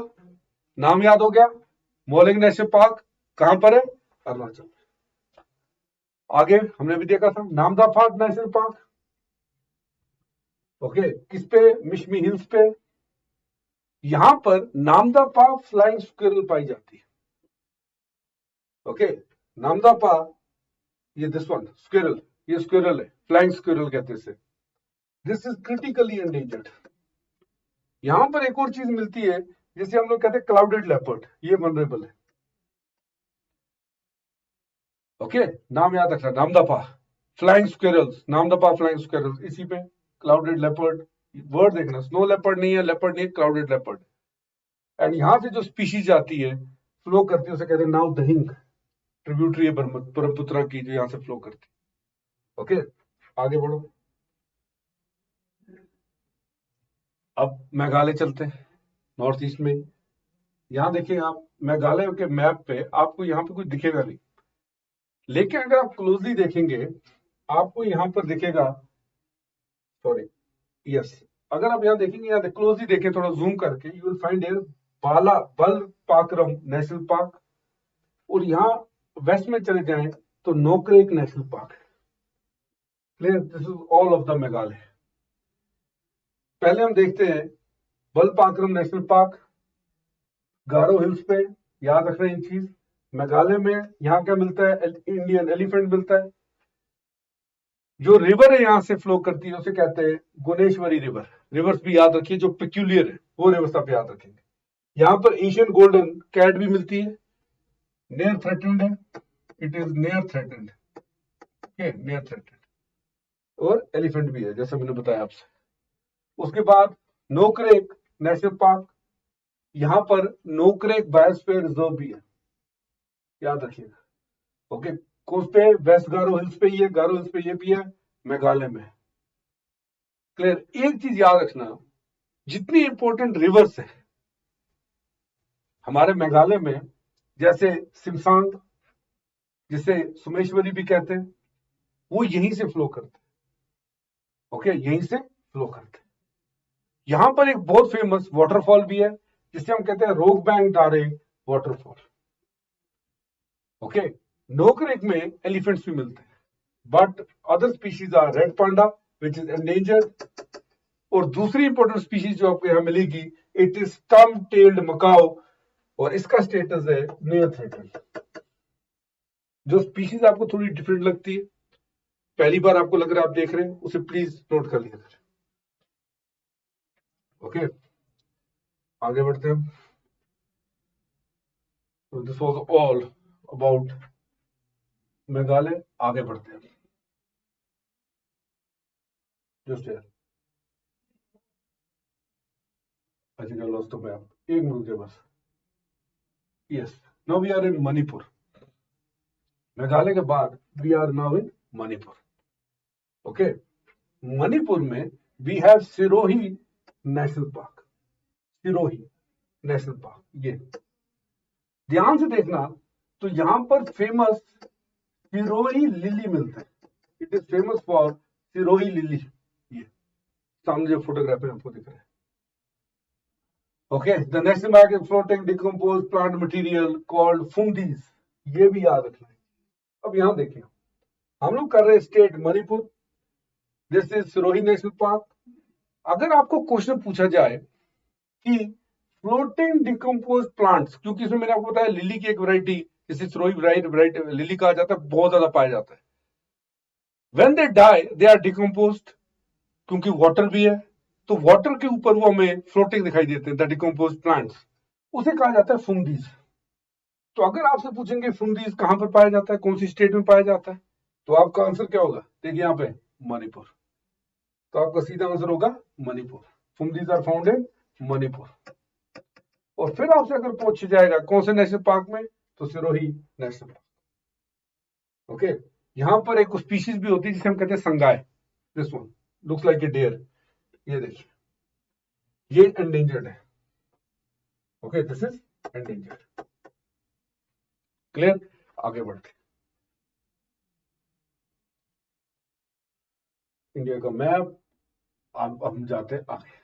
नाम याद हो गया। मोलिंग नेशनल पार्क कहां पर है? अरुणाचल। आगे हमने भी देखा था नामदफा नेशनल पार्क। ओके, किस पे? मिशमी हिल्स पे। यहां पर नामदफा फ्लाइंग स्क्विरल पाई जाती है। ओके, नामदफा, ये दिस वन स्क्विरल, ये स्क्विरल है, फ्लाइंग स्क्विरल कहते हैं इसे। This is critically endangered. यहां पर एक और चीज मिलती है जिसे हम लोग कहते हैं क्लाउडेड लेपर्ड, ये वनरेबल है। ओके, नाम याद रखना, Namdapha flying squirrels, Namdapha flying squirrels, इसी पे क्लाउडेड लेपर्ड। वर्ड देखना, स्नो लेपर्ड नहीं है, लेपर्ड नहीं है, क्लाउडेड लेपर्ड। एंड यहां से जो स्पीशीज आती है, फ्लो करती है, उसे कहते हैं नाव दहिंग, ट्रिब्यूटरी है ब्रह्मपुत्र की, जो यहां से फ्लो करती है। ओके, आगे बढ़ो। अब मेघालय चलते हैं, नॉर्थ ईस्ट में। यहां देखिए आप, मेघालय के मैप पे आपको यहां पे कुछ दिखेगा नहीं, लेकिन अगर आप क्लोजली देखेंगे आपको यहां पर दिखेगा, सॉरी, यस, अगर आप यहां देखेंगे, यहां क्लोजली देखें थोड़ा जूम करके, यू विल फाइंड हियर बाला बल पाकरम नेशनल पार्क, और यहां वेस्ट में चले जाएं तो Nokrek national park. Clear? This is all of the Meghalaya. पहले हम देखते हैं बल पाकरम नेशनल पार्क, गारो हिल्स पे। याद रखना ये चीज, मेघालय में यहां क्या मिलता है? इंडियन एलिफेंट मिलता है। जो रिवर है यहां से फ्लो करती है उसे कहते हैं गुनेश्वरी रिवर। रिवर्स भी याद रखिए जो पिक्यूलियर है, वो रिवर्स आप याद रखेंगे। यहां पर एशियन गोल्डन कैट भी मिलती है, नियर थ्रेटेंड है, it is near threatened, near threatened, और एलिफेंट भी है जैसे मैंने बताया आपसे। उसके बाद नोकरेक नेशनल पार्क, यहां पर नोकरेक बायोस्फीयर रिजर्व भी है, याद रखिएगा। ओके, कौन पे? वेस्ट गारो हिल्स पे, ये गारो हिल्स पे ये भी है, मेघालय में। क्लियर? एक चीज याद रखना, जितनी इंपॉर्टेंट रिवर्स है हमारे मेघालय में, जैसे सिमसांग, जिसे सुमेश्वरी भी कहते हैं, वो यहीं से फ्लो करते हैं। ओके, यहीं से फ्लो करते हैं। यहां पर एक बहुत फेमस वाटरफॉल भी है जिसे हम कहते हैं रोगबैंग डारे वाटरफॉल। ओके, नोकरेक में एलिफेंट्स भी मिलते हैं, but other species are red panda which is endangered, और दूसरी इंपॉर्टेंट स्पीशीज जो आपको यहाँ मिलेगी, it is stump tailed macaque, और इसका स्टेटस है नियर थ्रेटेंड। जो स्पीशीज आपको थोड़ी डिफरेंट लगती है, पहली बार आपको लग रहा है आप देख रहे हैं, उसे प्लीज नोट कर लिया करें। ओके, आगे बढ़ते हैं। This was all about Meghalaya. आगे बढ़ते हैं। जस्ट यार अच्छा लॉस्ट तो मैं एक मिनट के बस। Yes, now we are in Manipur. Meghalaya के बाद we are now in Manipur. Okay, Manipur में we have Siroi national park. Siroi national park, ये ध्यान से देखना, तो यहां पर फेमस सिरोही लिली मिलते हैं। It is famous for Siroi lily. ये सामने जो फोटोग्राफ है आपको दिख रहा है। Okay, the national park is floating decompose plant material called phumdis. ये भी याद रखना है। अब यहां देखिए, हम लोग कर रहे हैं state Manipur, this is Sirohi national park. अगर आपको क्वेश्चन पूछा जाए कि फ्लोटिंग डिकम्पोज प्लांट्स, क्योंकि इसमें मैंने आपको बताया लिली की एक वैरायटी, जिसे सिरोही वैरायटी लिली कहा जाता है, बहुत ज्यादा पाया जाता है। When they die they are decomposed, क्योंकि वाटर भी है, तो वाटर के ऊपर वो हमें फ्लोटिंग दिखाई देते हैं, द डिकम्पोज प्लांट्स, उसे कहा जाता है फुंगीज। तो अगर आपसे पूछेंगे फुंगीज कहां पर पाया जाता है, कौन सी स्टेट में पाया जाता है, तो आपका आंसर क्या होगा? देखिए यहाँ पे मणिपुर। तो आपका सीधा आंसर होगा Manipur. Phumdis are found in Manipur. और फिर आपसे अगर पूछा जाएगा कौन से नेशनल पार्क में, तो सिरोही नेशनल पार्क। ओके, यहां पर एक स्पीशीज भी होती है जिसे हम कहते हैं sangai. This one looks like a deer. ये देखिए, ये एंडेंजर्ड है। Okay, this is endangered. Clear? आगे बढ़ते, इंडिया का मैप। अब हम जाते हैं आगे।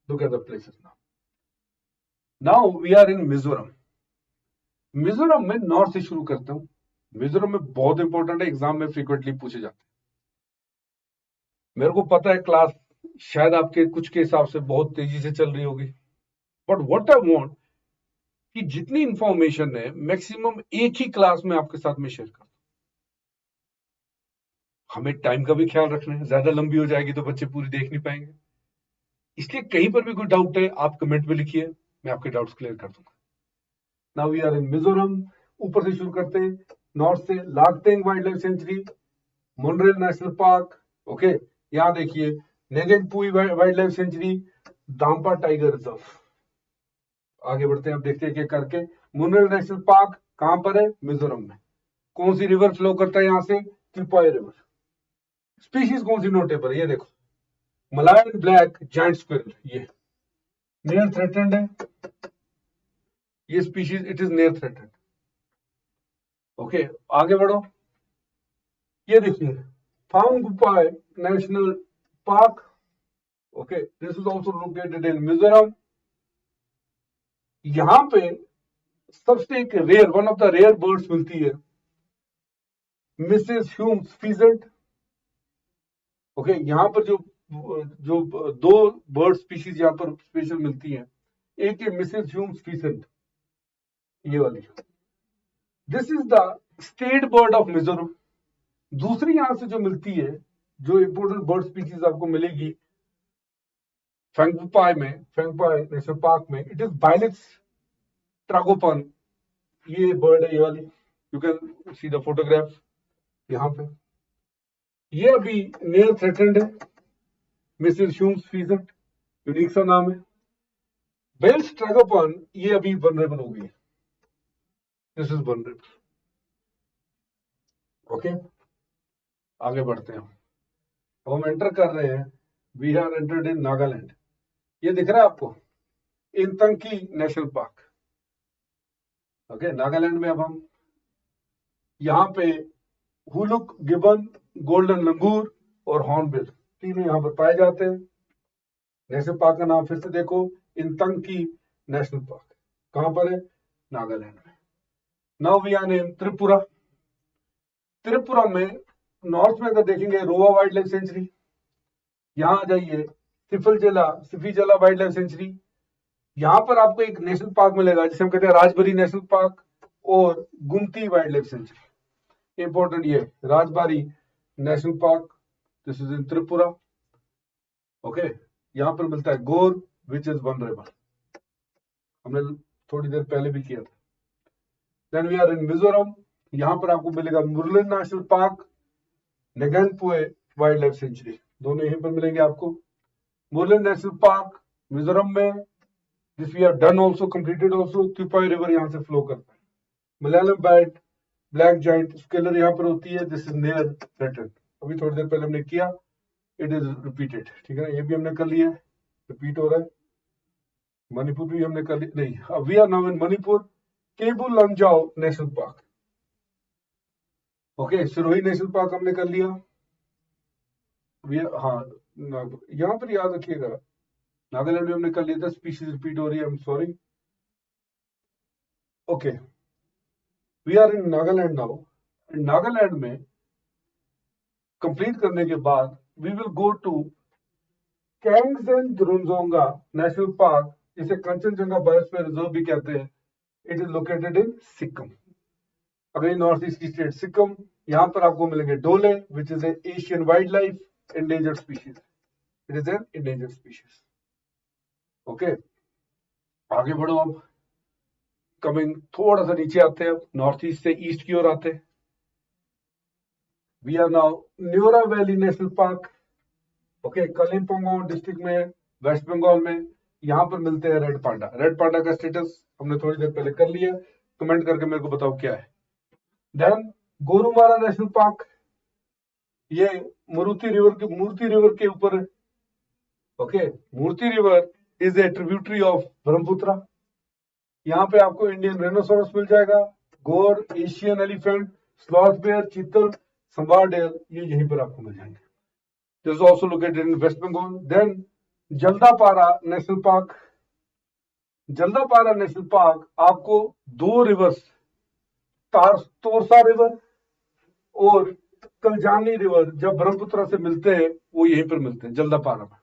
Look at the places now. Now we are in Mizoram. Mizoram में नॉर्थ से शुरू करता हूं। मिजोरम में बहुत इंपॉर्टेंट है, एग्जाम में फ्रीक्वेंटली पूछे जाते हैं। मेरे को पता है क्लास शायद आपके कुछ के हिसाब से बहुत तेजी से चल रही होगी, बट व्हाट आई वांट कि जितनी इंफॉर्मेशन है मैक्सिमम एक ही क्लास में आपके साथ में शेयर कर। हमें टाइम का भी ख्याल रखना है, ज्यादा लंबी हो जाएगी तो बच्चे पूरी देख नहीं पाएंगे। इसलिए कहीं पर भी कोई डाउट है आप कमेंट में लिखिए, मैं आपके डाउट्स क्लियर कर दूंगा। Now we are in Mizoram. ऊपर से शुरू करते हैं, नॉर्थ से Lengteng wildlife sanctuary, Murlen national park. Okay, यहां देखिए Ngengpui wildlife sanctuary, Dampa tiger reserve. आगे बढ़ते हैं, अब देखते हैं क्या करके। मोनरेल नेशनल पार्क कहां पर है? मिजोरम में। कौन सी रिवर फ्लो करता है यहां से? किपाय रिवर। स्पीशीज कौन सी नोटेबल है? ये देखो, मलायन ब्लैक जायंट स्क्विरल, ये नियर थ्रेटेंड है। ये species it is near threatened. Okay, आगे बढ़ो। ये देखिए Phawngpui national park. Okay, this is also located in Mizoram. यहां पे सबसे एक rare, one of the rare birds मिलती है, मिसेस ह्यूम्स फीजेंट। ओके, यहां पर जो जो दो बर्ड स्पीशीज यहां पर स्पेशल मिलती हैं, एक है मिसेस ह्यूम्स फीजेंट, ये वाली। This is the state bird of Mizoram. दूसरी यहां से जो मिलती है, जो इंपोर्टेंट बर्ड स्पीशीज आपको मिलेगी फेंगपुपाय में, फेंगपुपाय नेशनल पार्क में, इट इज बाइलेक्स ट्रागोपन। ये बर्ड है, ये वाली। You can see the photograph यहां पे। ये अभी नियर थ्रेटेंड है, मिसेस ह्यूम्स फीजेंट, यूनिक सा नाम है। बेल्स ट्रागोपन ये अभी वनरेबल हो गई है, दिस इज वनरेबल। ओके, आगे बढ़ते हैं। अब हम एंटर कर रहे हैं, we are entered in Nagaland. ये दिख रहा है आपको, Intanki national park. Okay, Nagaland में अब हम यहां पे हुलुक गिबन, गोल्डन लंगूर और हॉर्नबिल तीनों यहां पर पाए जाते हैं। नेशनल पार्क का नाम फिर से देखो, इंतंकी नेशनल पार्क। कहां पर है? नागालैंड में। Now we are in Tripura. Tripura में नॉर्थ में अगर देखेंगे रोवा वाइल्ड लाइफ सेंचुरी। यहां आ जाइए, सिफिजला वाइल्ड लाइफ सेंचुरी। यहाँ पर आपको एक नेशनल पार्क मिलेगा जिसे हम कहते हैं राजबरी नेशनल पार्क और गुमती वाइल्ड लाइफ सेंचुरी। इंपॉर्टेंट ये Rajbari national park, this is in Tripura. Okay, यहाँ पर मिलता है गोर विच इज वनरेबल, हमने थोड़ी देर पहले भी किया था। Then we are in Mizoram, यहाँ पर आपको मिलेगा Murlen national park, Ngengpui wildlife sanctuary, दोनों यहीं पर मिलेंगे आपको। मुरलेन नेशनल पार्क मिजोरम में, this we have done also, completed also. Tripura river यहाँ से फ्लो करता है। Malayan bat black giant squirrel यहाँ पर होती है, दिस इज नियर थ्रेटन, अभी थोड़ी देर पहले हमने किया, इट इज रिपीटेड, ठीक है ना, ये भी हमने कर लिया है, रिपीट हो रहा है। मणिपुर भी हमने कर लिया, नहीं, अब we are now in Manipur, Keibul Lamjao national park. Okay, Sirohi national park हमने कर लिया। हाँ, यहाँ पर याद रखिएगा नागालैंड में हमने कर लिया था, स्पीशीज रिपीट हो रही है, I am sorry. Okay, we are in Nagaland now. Nagaland में कंप्लीट करने के बाद we will go to Khangchendzonga national park, जिसे कंचनजंगा बायोस्फीयर रिजर्व भी कहते हैं। It is located in Sikkim, again north east की स्टेट सिक्किम। यहाँ पर आपको मिलेंगे dhole which is a Asian wildlife endangered species, it is an endangered species. Okay, आगे बढ़ो। अब कमिंग थोड़ा सा नीचे आते हैं, नॉर्थ ईस्ट से ईस्ट की ओर आते हैं। We are now Neora valley national park. Okay, Kalimpong district में, वेस्ट बंगाल में। यहाँ पर मिलते हैं रेड पांडा। रेड पांडा का स्टेटस हमने थोड़ी देर पहले कर लिया, कमेंट करके मेरे को बताओ क्या है। देन गोरुमारा नेशनल पार्क, ये मूर्ति रिवर के ऊपर है। Okay, Murti river is a tributary of Brahmaputra. यहाँ पे आपको इंडियन रेनोसोरस मिल जाएगा, गोर, एशियन एलिफेंट, स्लॉथ बेयर, चीतल, संवार डेयर, ये यहीं पर आपको मिल जाएंगे। This is also located in west Bengal. Then Jaldapara national park. Jaldapara national park आपको दो रिवर्स, तोरसा रिवर और कलजानी रिवर, जब ब्रह्मपुत्र से मिलते हैं वो यहीं पर मिलते हैं जल्दापारा में।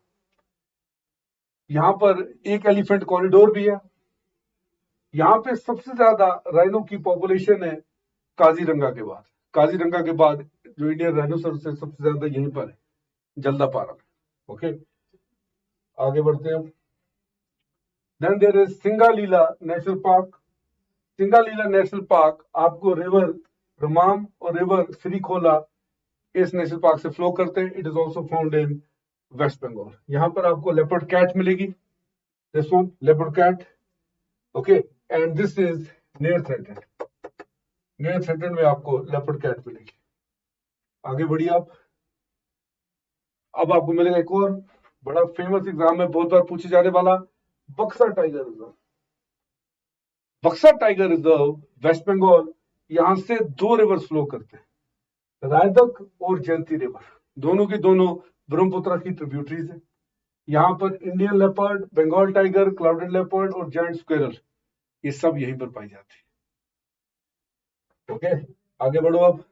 यहाँ पर एक एलिफेंट कॉरिडोर भी है। यहाँ पे सबसे ज्यादा राइनो की पॉपुलेशन है काजीरंगा के बाद। काजीरंगा के बाद जो इंडियन राइनोसोरस है सबसे ज्यादा यहीं पर है, जल्दापारा में। ओके, आगे बढ़ते हैं। Then there is Singalila national park. Singalila national park आपको रिवर रमाम और रिवर श्रीखोला इस नेशनल पार्क से फ्लो करते हैं। It is also found in west Bengal. यहाँ पर आपको लेपर्ड कैट मिलेगी, this one leopard cat. Okay, and this is near threaten. Near threaten में आपको लेपर्ड कैट मिलेगी। आगे बढ़िए आप। अब आपको मिलेगा एक और बड़ा फेमस एग्जाम में बहुत बार पूछे जाने वाला, Buxar tiger reserve. Buxar tiger reserve west Bengal, यहां से दो रिवर फ्लो करते हैं, रायदक और जयंती रिवर, दोनों की दोनों ब्रह्मपुत्र की ट्रिब्यूटरीज है। यहाँ पर Indian leopard, Bengal tiger, clouded leopard और जायंट स्क्वेरल, ये सब यहीं पर पाई जाती है। ओके, आगे बढ़ो अब।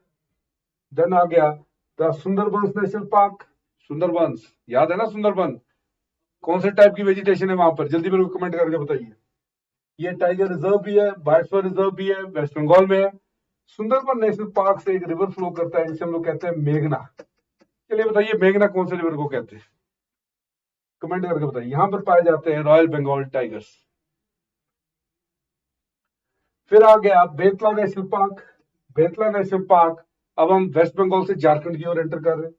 देन आ गया the Sundarbans national park. Sundarbans याद है ना, सुंदरबन कौन से टाइप की वेजिटेशन है वहां पर, जल्दी मेरे को कमेंट करके बताइए। ये टाइगर रिजर्व भी है, बायोस्फीयर रिजर्व भी है, वेस्ट बंगाल में है। सुंदरबन नेशनल पार्क से एक रिवर फ्लो करता है जिसे हम लोग कहते हैं मेघना। चलिए बताइए मेघना कौन से रिवर को कहते हैं, कमेंट करके बताइए। यहां पर पाए जाते हैं रॉयल बंगाल टाइगर्स। फिर आ गया Betla national park. Betla national park, अब हम वेस्ट बंगाल से झारखंड की ओर एंटर कर रहे हैं।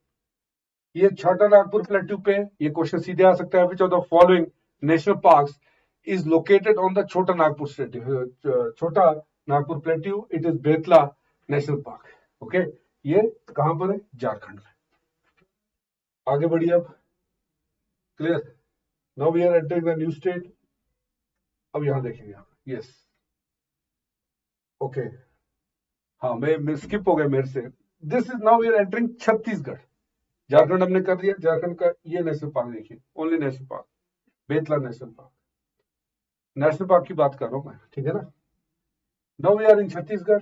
ये छोटा नागपुर प्लेट्यू पे, ये क्वेश्चन सीधे आ सकता है, which of the following national parks is located on the Chota Nagpur Chota Nagpur plateau, it is Betla national park. Okay, ये कहां पर है, झारखंड में। आगे बढ़िए अब, clear. Now we are entering the new state. अब यहां देखेंगे आप, यस, ओके, हाँ मैं स्किप हो गया मेरे से। This is now we are entering Chhattisgarh. Jharkhand हमने कर दिया, झारखंड का ये नेशनल पार्क देखिए, only national park Betla national park. National park की बात कर रहा हूं मैं, ठीक है ना। Now we are in Chhattisgarh.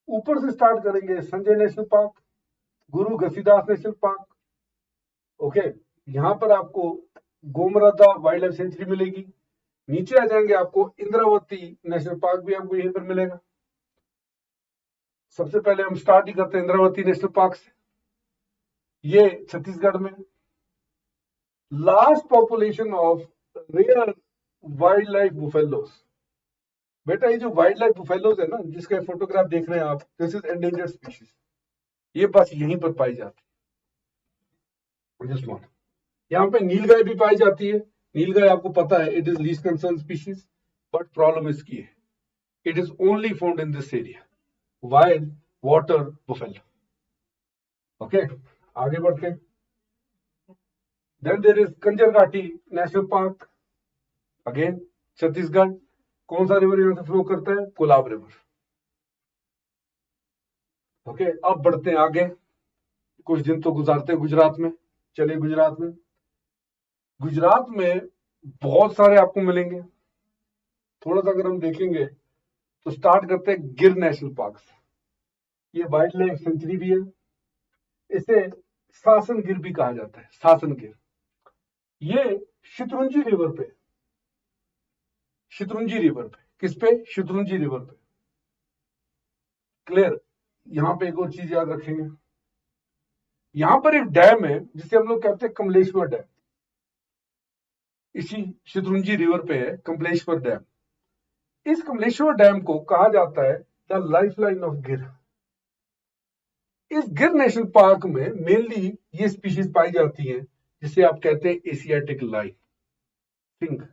ऊपर से स्टार्ट करेंगे, संजय नेशनल पार्क, गुरु घसीदास नेशनल पार्क, ओके, यहां पर आपको गोमराता वाइल्ड लाइफ सेंचुरी मिलेगी। नीचे आ जाएंगे आपको इंद्रावती नेशनल पार्क भी आपको यहीं पर मिलेगा। सबसे पहले हम स्टार्ट ही करते हैं इंद्रावती नेशनल पार्क से। ये छत्तीसगढ़ में large population of rare wildlife buffaloes. बेटा ये जो वाइल्ड लाइफ बुफेलोस है ना, जिसका फोटोग्राफ देख रहे हैं आप, दिस इज एंडेंजर्ड स्पीशीज। ये बस यहीं पर पाई जाती है। Just one. यहाँ पे नीलगाय भी पाई जाती है। नीलगाय आपको पता है, it is least concern species, but problem इसकी है, it is only found in this area, wild water buffalo. Okay, आगे बढ़ते हैं। देन देयर इज कंजर घाटी नेशनल पार्क, अगेन छत्तीसगढ़। कौन सा रिवर यहां से फ्लो करता है? कोलाब रिवर। ओके, अब बढ़ते हैं आगे। कुछ दिन तो गुजारते हैं गुजरात में। चलिए गुजरात में, गुजरात में बहुत सारे आपको मिलेंगे। थोड़ा सा अगर हम देखेंगे तो स्टार्ट करते हैं गिर नेशनल पार्क से। ये वाइल्ड लाइफ सेंचुरी भी है। इसे सासन गिर भी कहा जाता है, सासन गिर। ये शतरुंजी रिवर पे, शतरुंजी रिवर पे, किस पे? शतरुंजी रिवर पे। क्लियर? यहां पे एक और चीज याद रखेंगे, यहां पर एक डैम है जिसे हम लोग कहते हैं कमलेश्वर डैम। इसी शतरुंजी रिवर पे है कमलेश्वर डैम। इस कमलेश्वर डैम को कहा जाता है द लाइफलाइन ऑफ गिर। इस गिर नेशनल पार्क में मेनली ये स्पीशीज पाई जाती हैं जिसे आप कहते हैं एशियाटिक लाइन सिंह।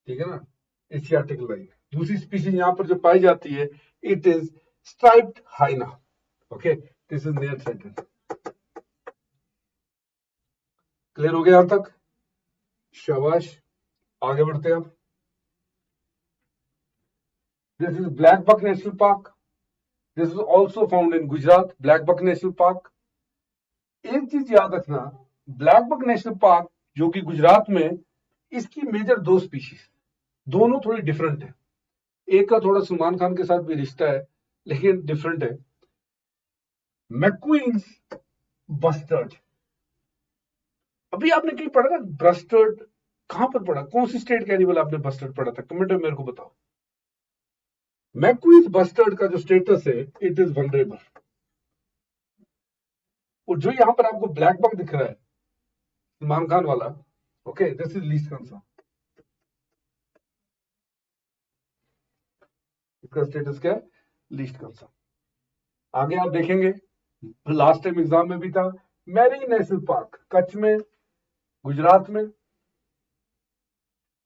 ठीक है ना, एशियाटिक लाइन। दूसरी स्पीशीज यहां पर जो पाई जाती है, it is striped hyena. Okay, this is near sentence. Clear हो गया यहां तक? शाबाश, आगे बढ़ते हैं आप। This is blackbuck national park. This is also found in Gujarat, blackbuck national park. एक चीज याद रखना, ब्लैक बक नेशनल पार्क जो कि गुजरात में, इसकी मेजर दो स्पीशीज, दोनों थोड़ी डिफरेंट है। एक का थोड़ा सलमान खान के साथ भी रिश्ता है, लेकिन डिफरेंट है। मैक्वींस बस्टर्ड। अभी आपने कहीं पढ़ा ना बस्टर्ड? कहां पर पढ़ा? कौन सी स्टेट का एनिमल आपने बस्टर्ड पढ़ा था? कमेंट में मेरे को बताओ। मैक्वींस बस्टर्ड का जो स्टेटस है, इट इज वनरेबल। और जो यहां पर आपको ब्लैक बक दिख रहा है सलमान खान वाला, okay, this is least concern. इसका स्टेटस क्या है? Least concern. आगे आप देखेंगे, लास्ट टाइम एग्जाम में भी था, मैरी नेशनल पार्क कच्छ में, गुजरात में।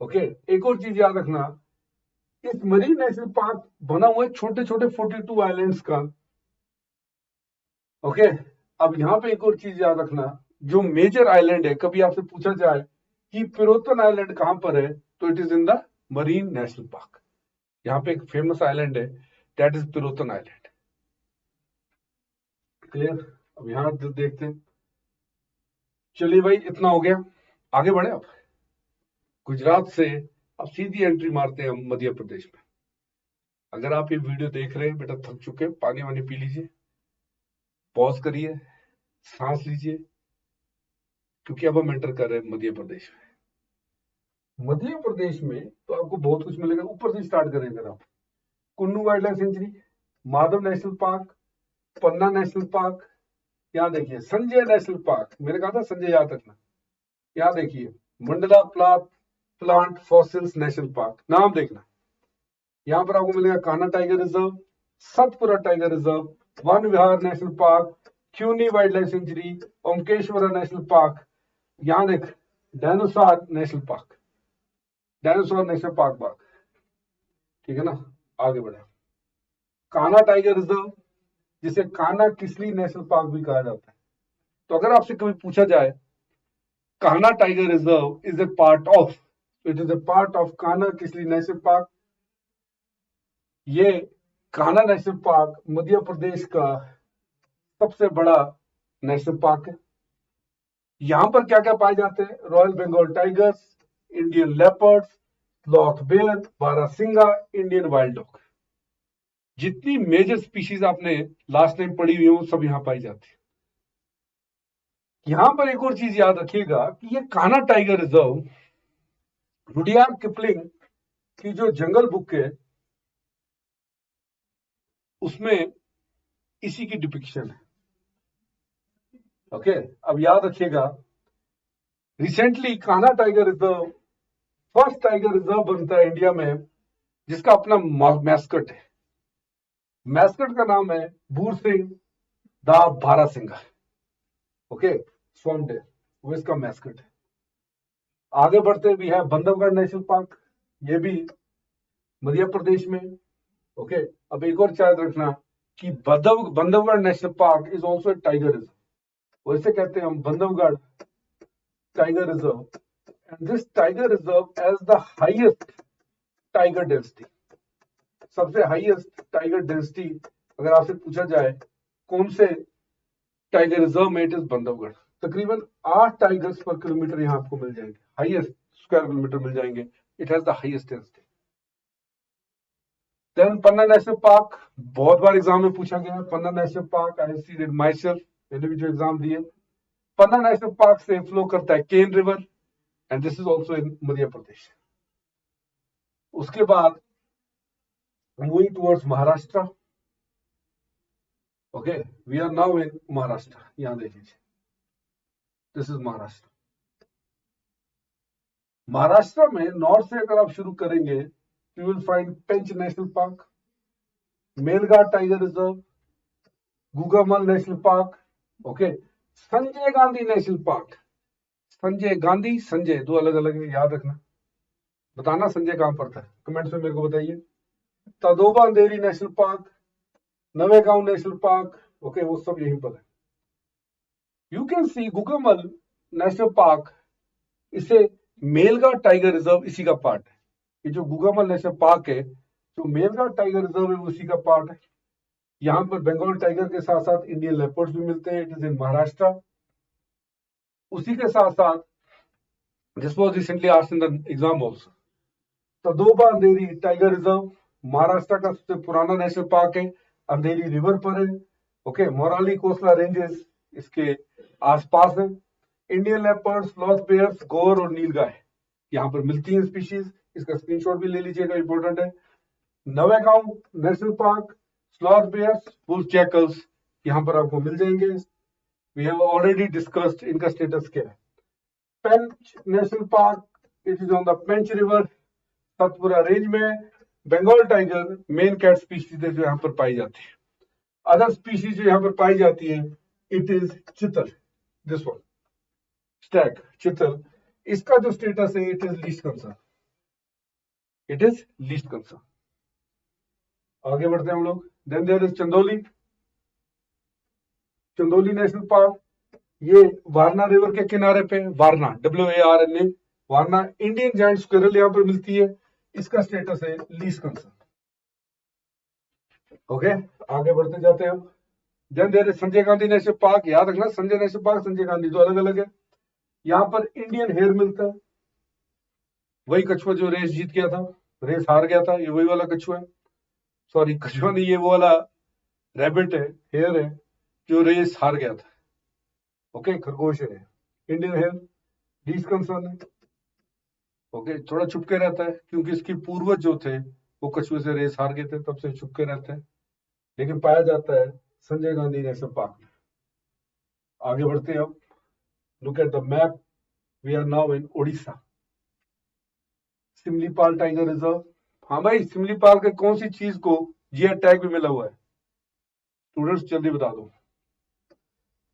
ओके, एक और चीज याद रखना, इस मरीन नेशनल पार्क बना हुआ है छोटे छोटे 42 आइलैंड्स का। ओके, अब यहां पे एक और चीज याद रखना, जो मेजर आइलैंड है, कभी आपसे पूछा जाए कि पिरोतन आइलैंड कहां पर है, तो it is in the marine national park. यहाँ पे एक फेमस आइलैंड है, दैट इज पिरोतन आइलैंड। क्लियर? अब यहां देखते हैं। चलिए भाई, इतना हो गया, आगे बढ़े आप। गुजरात से अब सीधी एंट्री मारते हैं हम मध्य प्रदेश में। अगर आप ये वीडियो देख रहे हैं बेटा, थक चुके, पानी वानी पी लीजिए, पॉज करिए, सांस लीजिए, क्योंकि अब हम एंटर कर रहे हैं मध्य प्रदेश में। मध्य प्रदेश में तो आपको बहुत कुछ मिलेगा। ऊपर से स्टार्ट करेंगे अगर आप, Kuno wildlife sanctuary, Madhav national park, Panna national park, यहाँ देखिए संजय नेशनल पार्क, मैंने कहा था संजय याद रखना। यहाँ देखिए Mandla plant fossils national park, नाम देखना। यहाँ पर आपको मिलेगा Kanha tiger reserve, Satpura tiger reserve, Van Vihar national park, Kuno wildlife sanctuary, Omkareshwar national park. यहाँ देख dinosaur national park, dinosaur national park. ठीक है ना, आगे बढ़े। कान्हा टाइगर रिजर्व, जिसे कान्हा किसली नेशनल पार्क भी कहा जाता है। तो अगर आपसे कभी पूछा जाए Kanha tiger reserve is a part of, it is a part of Kanha Kisli national park. ये कान्हा नेशनल पार्क मध्य प्रदेश का सबसे बड़ा नेशनल पार्क है। यहां पर क्या क्या पाए जाते हैं? Royal Bengal tigers, Indian leopards, sloth bear, barasingha, Indian wild dog. जितनी मेजर स्पीशीज आपने लास्ट टाइम पढ़ी हुई है, वो सब यहां पाई जाती है। यहां पर एक और चीज याद रखिएगा कि ये Kanha tiger reserve Rudyard Kipling की जो जंगल बुक है उसमें इसी की डिपिक्शन है। ओके, अब याद रखिएगा recently Kanha tiger reserve first tiger reserve बनता है इंडिया में जिसका अपना मैस्कट है। मैस्कट का नाम है बूर सिंह दा भारा सिंह। ओके, स्वॉम्प डेयर वो इसका मैस्कट है। आगे बढ़ते भी है बंधवगढ़ नेशनल पार्क, ये भी मध्य प्रदेश में। ओके, अब एक और याद रखना कि Bandhavgarh national park is also a tiger reserve. वैसे कहते हैं हम Bandhavgarh tiger reserve, and this tiger reserve as the highest tiger density, सबसे हाईएस्ट टाइगर डेंसिटी अगर आपसे पूछा जाए कौन से टाइगर रिजर्व में, इट इज बंधवगढ़। तकरीबन 8 टाइगर्स पर किलोमीटर यहां आपको मिल जाएंगे, हाईएस्ट स्क्वायर किलोमीटर मिल जाएंगे। It has the highest density. Then Panna national park, बहुत बार एग्जाम में पूछा गया है। Panna national park I seed it myself, मैंने भी जो एग्जाम दिए। पन्ना नेशनल पार्क से फ्लो करता है Ken river, and this is also in Madhya Pradesh. उसके बाद moving towards Maharashtra. Okay, we are now in Maharashtra. यहां देख लीजिए, दिस इज महाराष्ट्र। महाराष्ट्र में नॉर्थ से अगर आप शुरू करेंगे you will find Pench national park, Melghat tiger reserve, Gugamal national park. Okay, Sanjay Gandhi national park. Sanjay Gandhi, Sanjay दो अलग अलग है, याद रखना। बताना संजय कहां पड़ता है, कमेंट्स में मेरे को बताइए। Tadoba Andhari national park, Navegaon national park. Okay, वो सब यहीं पर है। You can see Gugamal national park, इसे मेलघाट टाइगर रिजर्व इसी का पार्ट है। ये जो गुगामल नेशनल पार्क है, जो मेलघाट टाइगर रिजर्व है, उसी का पार्ट है। यहां पर बंगाल टाइगर के साथ साथ इंडियन लेपर्ड्स भी मिलते हैं। इट इज इन महाराष्ट्र। उसी के साथ साथ this was recently asked in the exam also, Tadoba Andheri tiger reserve Maharashtra का सबसे पुराना नेशनल पार्क है, अंधेरी रिवर पर है। ओके, मोराली कोस्टल रेंजेस इसके आसपास है। इंडियन लेपर्ड, स्लॉथ बेयर्स, गोर और नीलगाय यहां पर मिलती है स्पीशीज। इसका स्क्रीनशॉट भी ले लीजिएगा, इंपॉर्टेंट है। Navegaon national park, sloth bears, bull jackals यहां पर आपको मिल जाएंगे। वी हैव ऑलरेडी डिस्कस्ड इनका स्टेटस क्या है। Pench national park, it is on the Pench river, Satpura range में। Bengal tiger main cat species है जो यहाँ पर पाई जाती है। अदर स्पीशीज जो यहाँ पर पाई जाती है, it is chital, this one stag chital. इसका जो स्टेटस है, it is least concern, it is least concern. आगे बढ़ते हैं हम लोग। Then there is Chandauli, Chandauli national park. ये वारना रिवर के किनारे पे, Warna WARNA, Warna Indian giant squirrel यहाँ पर मिलती है। इसका स्टेटस है लीस्ट कंसर्न। ओके, आगे बढ़ते जाते हैं हम। Then there is Sanjay Gandhi national park. याद रखना, संजय नेशनल पार्क, संजय गांधी दो अलग अलग है। यहाँ पर इंडियन हेयर मिलता है, वही कछुआ जो रेस जीत गया था, रेस हार गया था, ये वही वाला कछुआ है। सॉरी, कछुआ नहीं, ये वो वाला रैबिट है, हेयर है जो रेस हार गया था। ओके, खरगोश है। इंडियन हेयर लीस्ट कंसर्न है। ओके, थोड़ा छुपके रहता है क्योंकि इसकी पूर्वज जो थे वो कछुए से रेस हार गए थे, तब से छुपके रहते हैं, लेकिन पाया जाता है संजय गांधी नेशनल पार्क में। आगे बढ़ते हैं अब। Look at the map, we are now in Odisha. Similipal tiger reserve. हाँ भाई, सिमलीपाल के कौन सी चीज को जीआई टैग भी मिला हुआ है, स्टूडेंट्स जल्दी बता दो।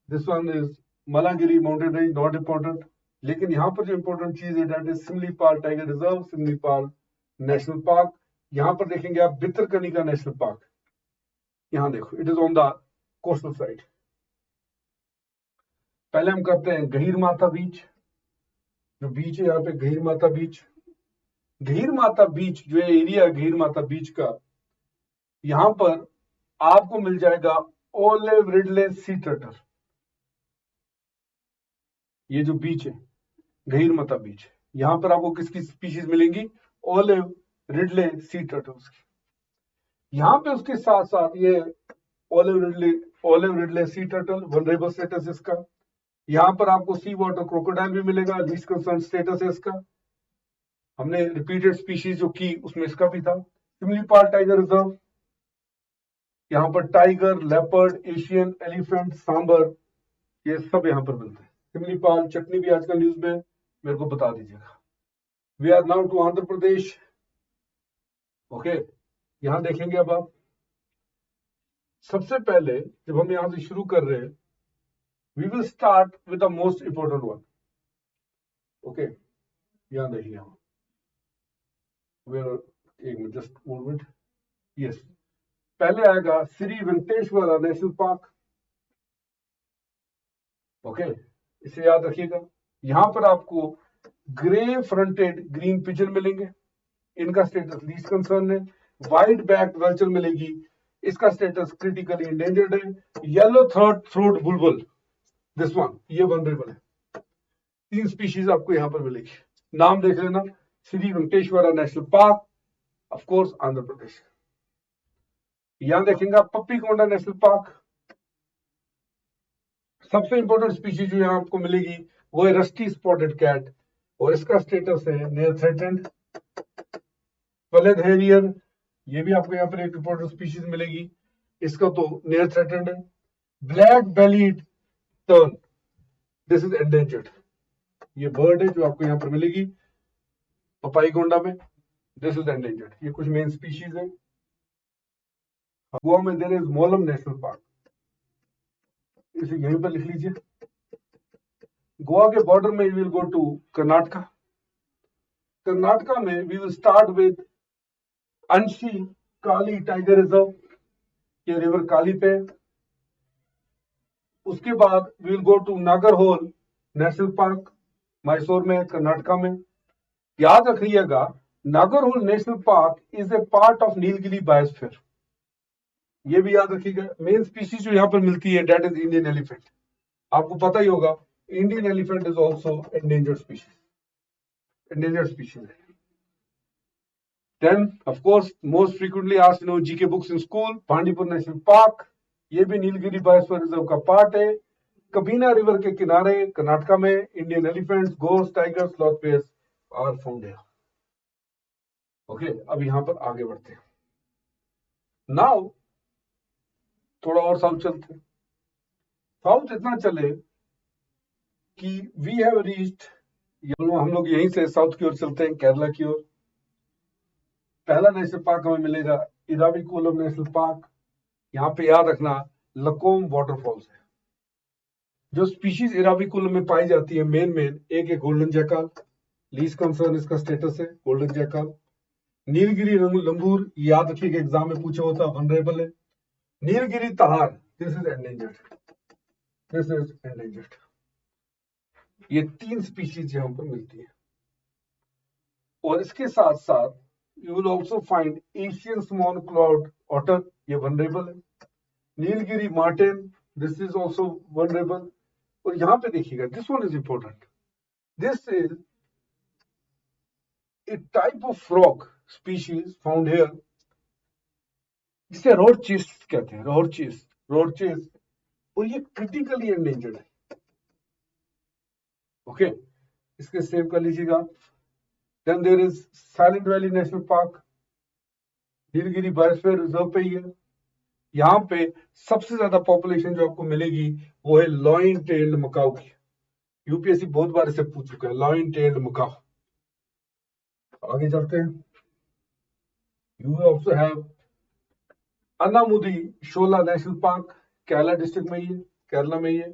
This one is Malayagiri mountain range, not important. लेकिन यहाँ पर जो इंपॉर्टेंट चीज है that is Similipal tiger reserve, Similipal national park. यहाँ पर देखेंगे आप भितरकनिका नेशनल पार्क, यहाँ देखो it is on the coastal side. पहले हम करते हैं गहीर माता बीच, जो बीच है यहाँ पे गहीर माता बीच। गहीर माता बीच जो एरिया है गहीर माता बीच का, यहां पर आपको मिल जाएगा ओलिव रिडले सी टर्टल। ये जो बीच है गहीर माता बीच, यहां पर आपको किसकी स्पीशीज मिलेंगी, ओलिव रिडले सी टर्टल्स की। यहां पे उसके साथ साथ ये olive Ridley sea turtle vulnerable status इसका। यहां पर आपको सी वाटर क्रोकोडाइल भी मिलेगा, लीस्ट कंसर्न स्टेटस है इसका। हमने रिपीटेड स्पीशीज जो की उसमें इसका भी था। सिमलीपाल टाइगर रिजर्व, यहाँ पर tiger, leopard, Asian elephant, sambar, ये सब यहाँ पर मिलते हैं। सिमलीपाल चटनी भी आजकल न्यूज में, मेरे को बता दीजिएगा। We are now to Andhra Pradesh. Okay, यहां देखेंगे अब आप, सबसे पहले जब हम यहां से शुरू कर रहे हैं, we will start with the most important one. Okay, यहां देखिए, एक मिनट, जस्ट मोमेंट। यस, पहले आएगा Shri Venkateswara national park. Okay, इसे याद रखिएगा। यहां पर आपको ग्रे फ्रंटेड ग्रीन पिजन मिलेंगे, इनका स्टेटस लीस्ट कंसर्न है। वाइट बैक वर्चल मिलेगी, इसका स्टेटस क्रिटिकली इंडेंजर्ड है। Yellow throat Bulbul, this one, ये वनरेबल है। 3 स्पीशीज आपको यहां पर मिलेगी। नाम देख लेना, Shri Venkateswara national park, of course Andhra Pradesh. यहां देखेंगे आप पप्पी कोंडा नेशनल पार्क। सबसे इंपॉर्टेंट स्पीशीज जो यहां आपको मिलेगी वो है रस्टी स्पॉटेड कैट, और इसका स्टेटस है नियर थ्रेटेंड। पलेद हेरियर, ये भी आपको यहाँ पर एक इंपॉर्टेंट स्पीशीज मिलेगी, इसका तो नियर थ्रेटेंड है। Black bellied turn, this is endangered, ये बर्ड है जो आपको यहाँ पर मिलेगी पपाई गोंडा में, दिस इज एंडेंजर्ड। ये कुछ मेन स्पीशीज है। गोवा में there is Mollem national park, इसे यहीं पर लिख लीजिए। गोवा के बॉर्डर में will go to Karnataka. Karnataka में we will start with Anshi Kali tiger reserve, ये रिवर काली पे। उसके बाद we will go to Nagarhole national park, Mysore में, कर्नाटका में। याद रखिएगा, Nagarhole national park is a part of Nilgiri biosphere, ये भी याद रखिएगा। मेन स्पीशीज जो यहाँ पर मिलती है दैट इज इंडियन एलिफेंट। आपको पता ही होगा, Indian elephant is also endangered species, endangered species है। Then, of course, most frequently asked GK books in school, Bandipur national park, ये भी नीलगिरी बायोस्फीयर रिजर्व का पार्ट है। कबीना रिवर के किनारे कर्नाटका में Indian elephants, gaurs, tigers, sloth bears are found here. Okay, अब यहां पर आगे बढ़ते हैं। नाउ थोड़ा और साउथ चलते हैं। साउथ इतना चले कि वी हैव रीच्ड, हम लोग यहीं से साउथ की ओर चलते हैं, केरला की ओर। पहला नेशनल पार्क हमें मिलेगा इराविकुलम नेशनल पार्क। यहाँ पे याद रखना लकोम वाटरफॉल्स है। जो स्पीशीज इराविकुलम में पाई जाती है मेन एक है गोल्डन जैकाल, लीस्ट कंसर्न इसका स्टेटस है गोल्डन जैकाल। नीलगिरी लंगूर, याद रखिएगा एग्जाम में पूछा होता, वनरेबल है। नीलगिरी तहार, this is endangered, this is endangered. ये 3 स्पीशीज यहां पर मिलती है। और इसके साथ साथ you will also find Asian small clawed otter, ये वनरेबल है। Nilgiri marten, this is also vulnerable. और यहां पे देखिएगा, this one is important, this is a type of frog species found here, जिसे रोडचेस कहते हैं, रोडचेस, और ये क्रिटिकली एंडेंजर्ड है। ओके, इसके सेव कर लीजिएगा। Then there is Silent Valley national park, Nilgiri biosphere reserve पे ही है। यहाँ पे सबसे ज्यादा पॉपुलेशन जो आपको मिलेगी वो है लॉइन टेल्ड मकाऊ की। यूपीएससी बहुत बार इसे पूछ चुका है, लॉइन टेल्ड मकाऊ। आगे चलते हैं। You also have Anamudi Shola national park, Kerala district में ही है, केरला में ही है।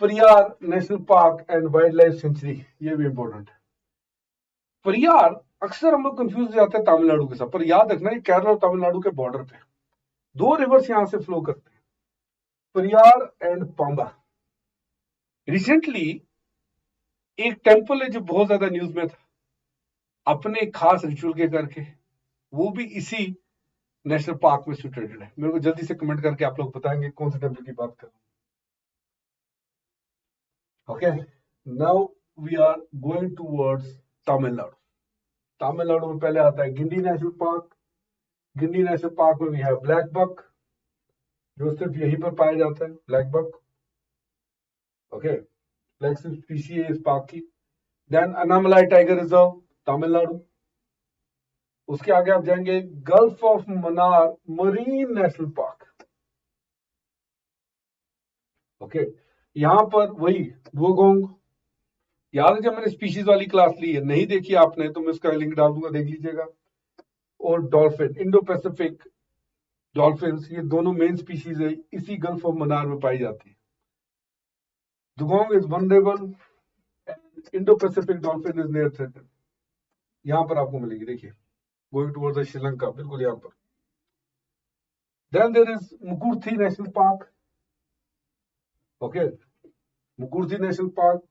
Periyar national park and wildlife sanctuary, ये भी इंपॉर्टेंट है। परियार अक्सर हम लोग कंफ्यूज हो जाते हैं तमिलनाडु के साथ, पर याद रखना ये केरला और तमिलनाडु के बॉर्डर पे 2 रिवर्स यहां से फ्लो करते हैं, परियार एंड पांबा। रिसेंटली एक टेंपल है जो बहुत ज्यादा न्यूज में था, अपने खास रिचुअल के करके, वो भी इसी नेशनल पार्क में सिचुएटेड है। मेरे को जल्दी से कमेंट करके आप लोग बताएंगे कौन से टेंपल की बात कर रहे हैं। Okay, now we are going towards Tamil Nadu. Tamil Nadu में पहले आता है Guindy national park. Guindy national park में वी हैव ब्लैक बक, जो सिर्फ यहीं पर पाया जाता है, black buck. Okay, flagship species है इस पार्क की। Then Anamalai tiger reserve, Tamil Nadu. उसके आगे आप जाएंगे gulf of Mannar marine national park. Okay, यहां पर वही डुगोंग। याद है जब मैंने स्पीशीज वाली क्लास ली है, नहीं देखी आपने तो मैं उसका लिंक डाल दूंगा, देख लीजिएगा। और डॉल्फिन, इंडो पैसिफिक डॉल्फिन, ये दोनों मेन स्पीशीज है, इसी गल्फ ऑफ मन्नार में पाई जाती है। Dugong is vulnerable and Indo Pacific dolphin is near threatened. यहां पर आपको मिलेगी, देखिए, गोइंग टुवर्ड्स श्रीलंका, बिल्कुल यहां पर। Then there is Mukurthi national park. Okay, Mukurthi national park.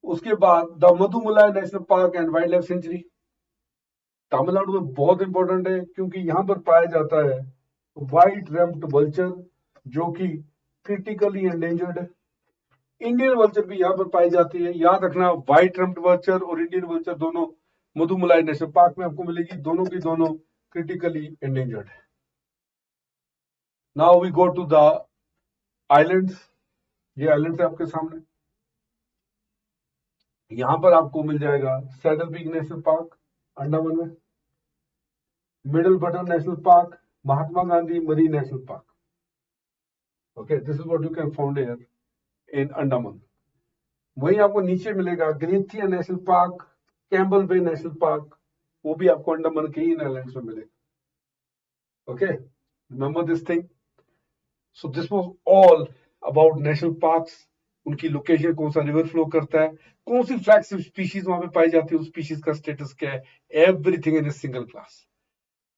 उसके बाद the Mudumalai national park and wildlife sanctuary, Tamil Nadu में बहुत इंपॉर्टेंट है क्योंकि यहां पर पाया जाता है व्हाइट रैम्प्ड वल्चर, जो कि क्रिटिकली एंडेंजर्ड है। इंडियन वल्चर भी यहां पर पाई जाती है। याद रखना, व्हाइट रैम्प्ड वल्चर और इंडियन वल्चर दोनों मधुमलाई नेशनल पार्क में आपको मिलेगी, दोनों की दोनों क्रिटिकली एंडेंजर्ड है। Now we go to the islands. ये आइलैंड है आपके सामने। यहां पर आपको मिल जाएगा saddle peak national park Andaman में, middle button national park, Mahatma Gandhi marine national park. Okay, this is what you can found here in Andaman. वहीं आपको नीचे मिलेगा Galathea national park, Campbell bay national park, वो भी आपको अंडमान के ही आइलैंड्स में मिलेगा। Okay, remember this thing. So this was all about national parks, उनकी लोकेशन, कौन सा रिवर फ्लो करता है, कौन सी फ्लैगशिप स्पीशीज वहां पे पाई जाती है, उस स्पीशीज का स्टेटस क्या है, everything in a single class.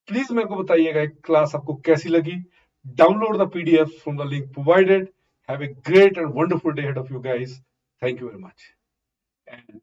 Please मेरे को बताइएगा क्लास आपको कैसी लगी। Download the PDF from the link provided. Have a great and wonderful day ahead of you guys. Thank you very much. And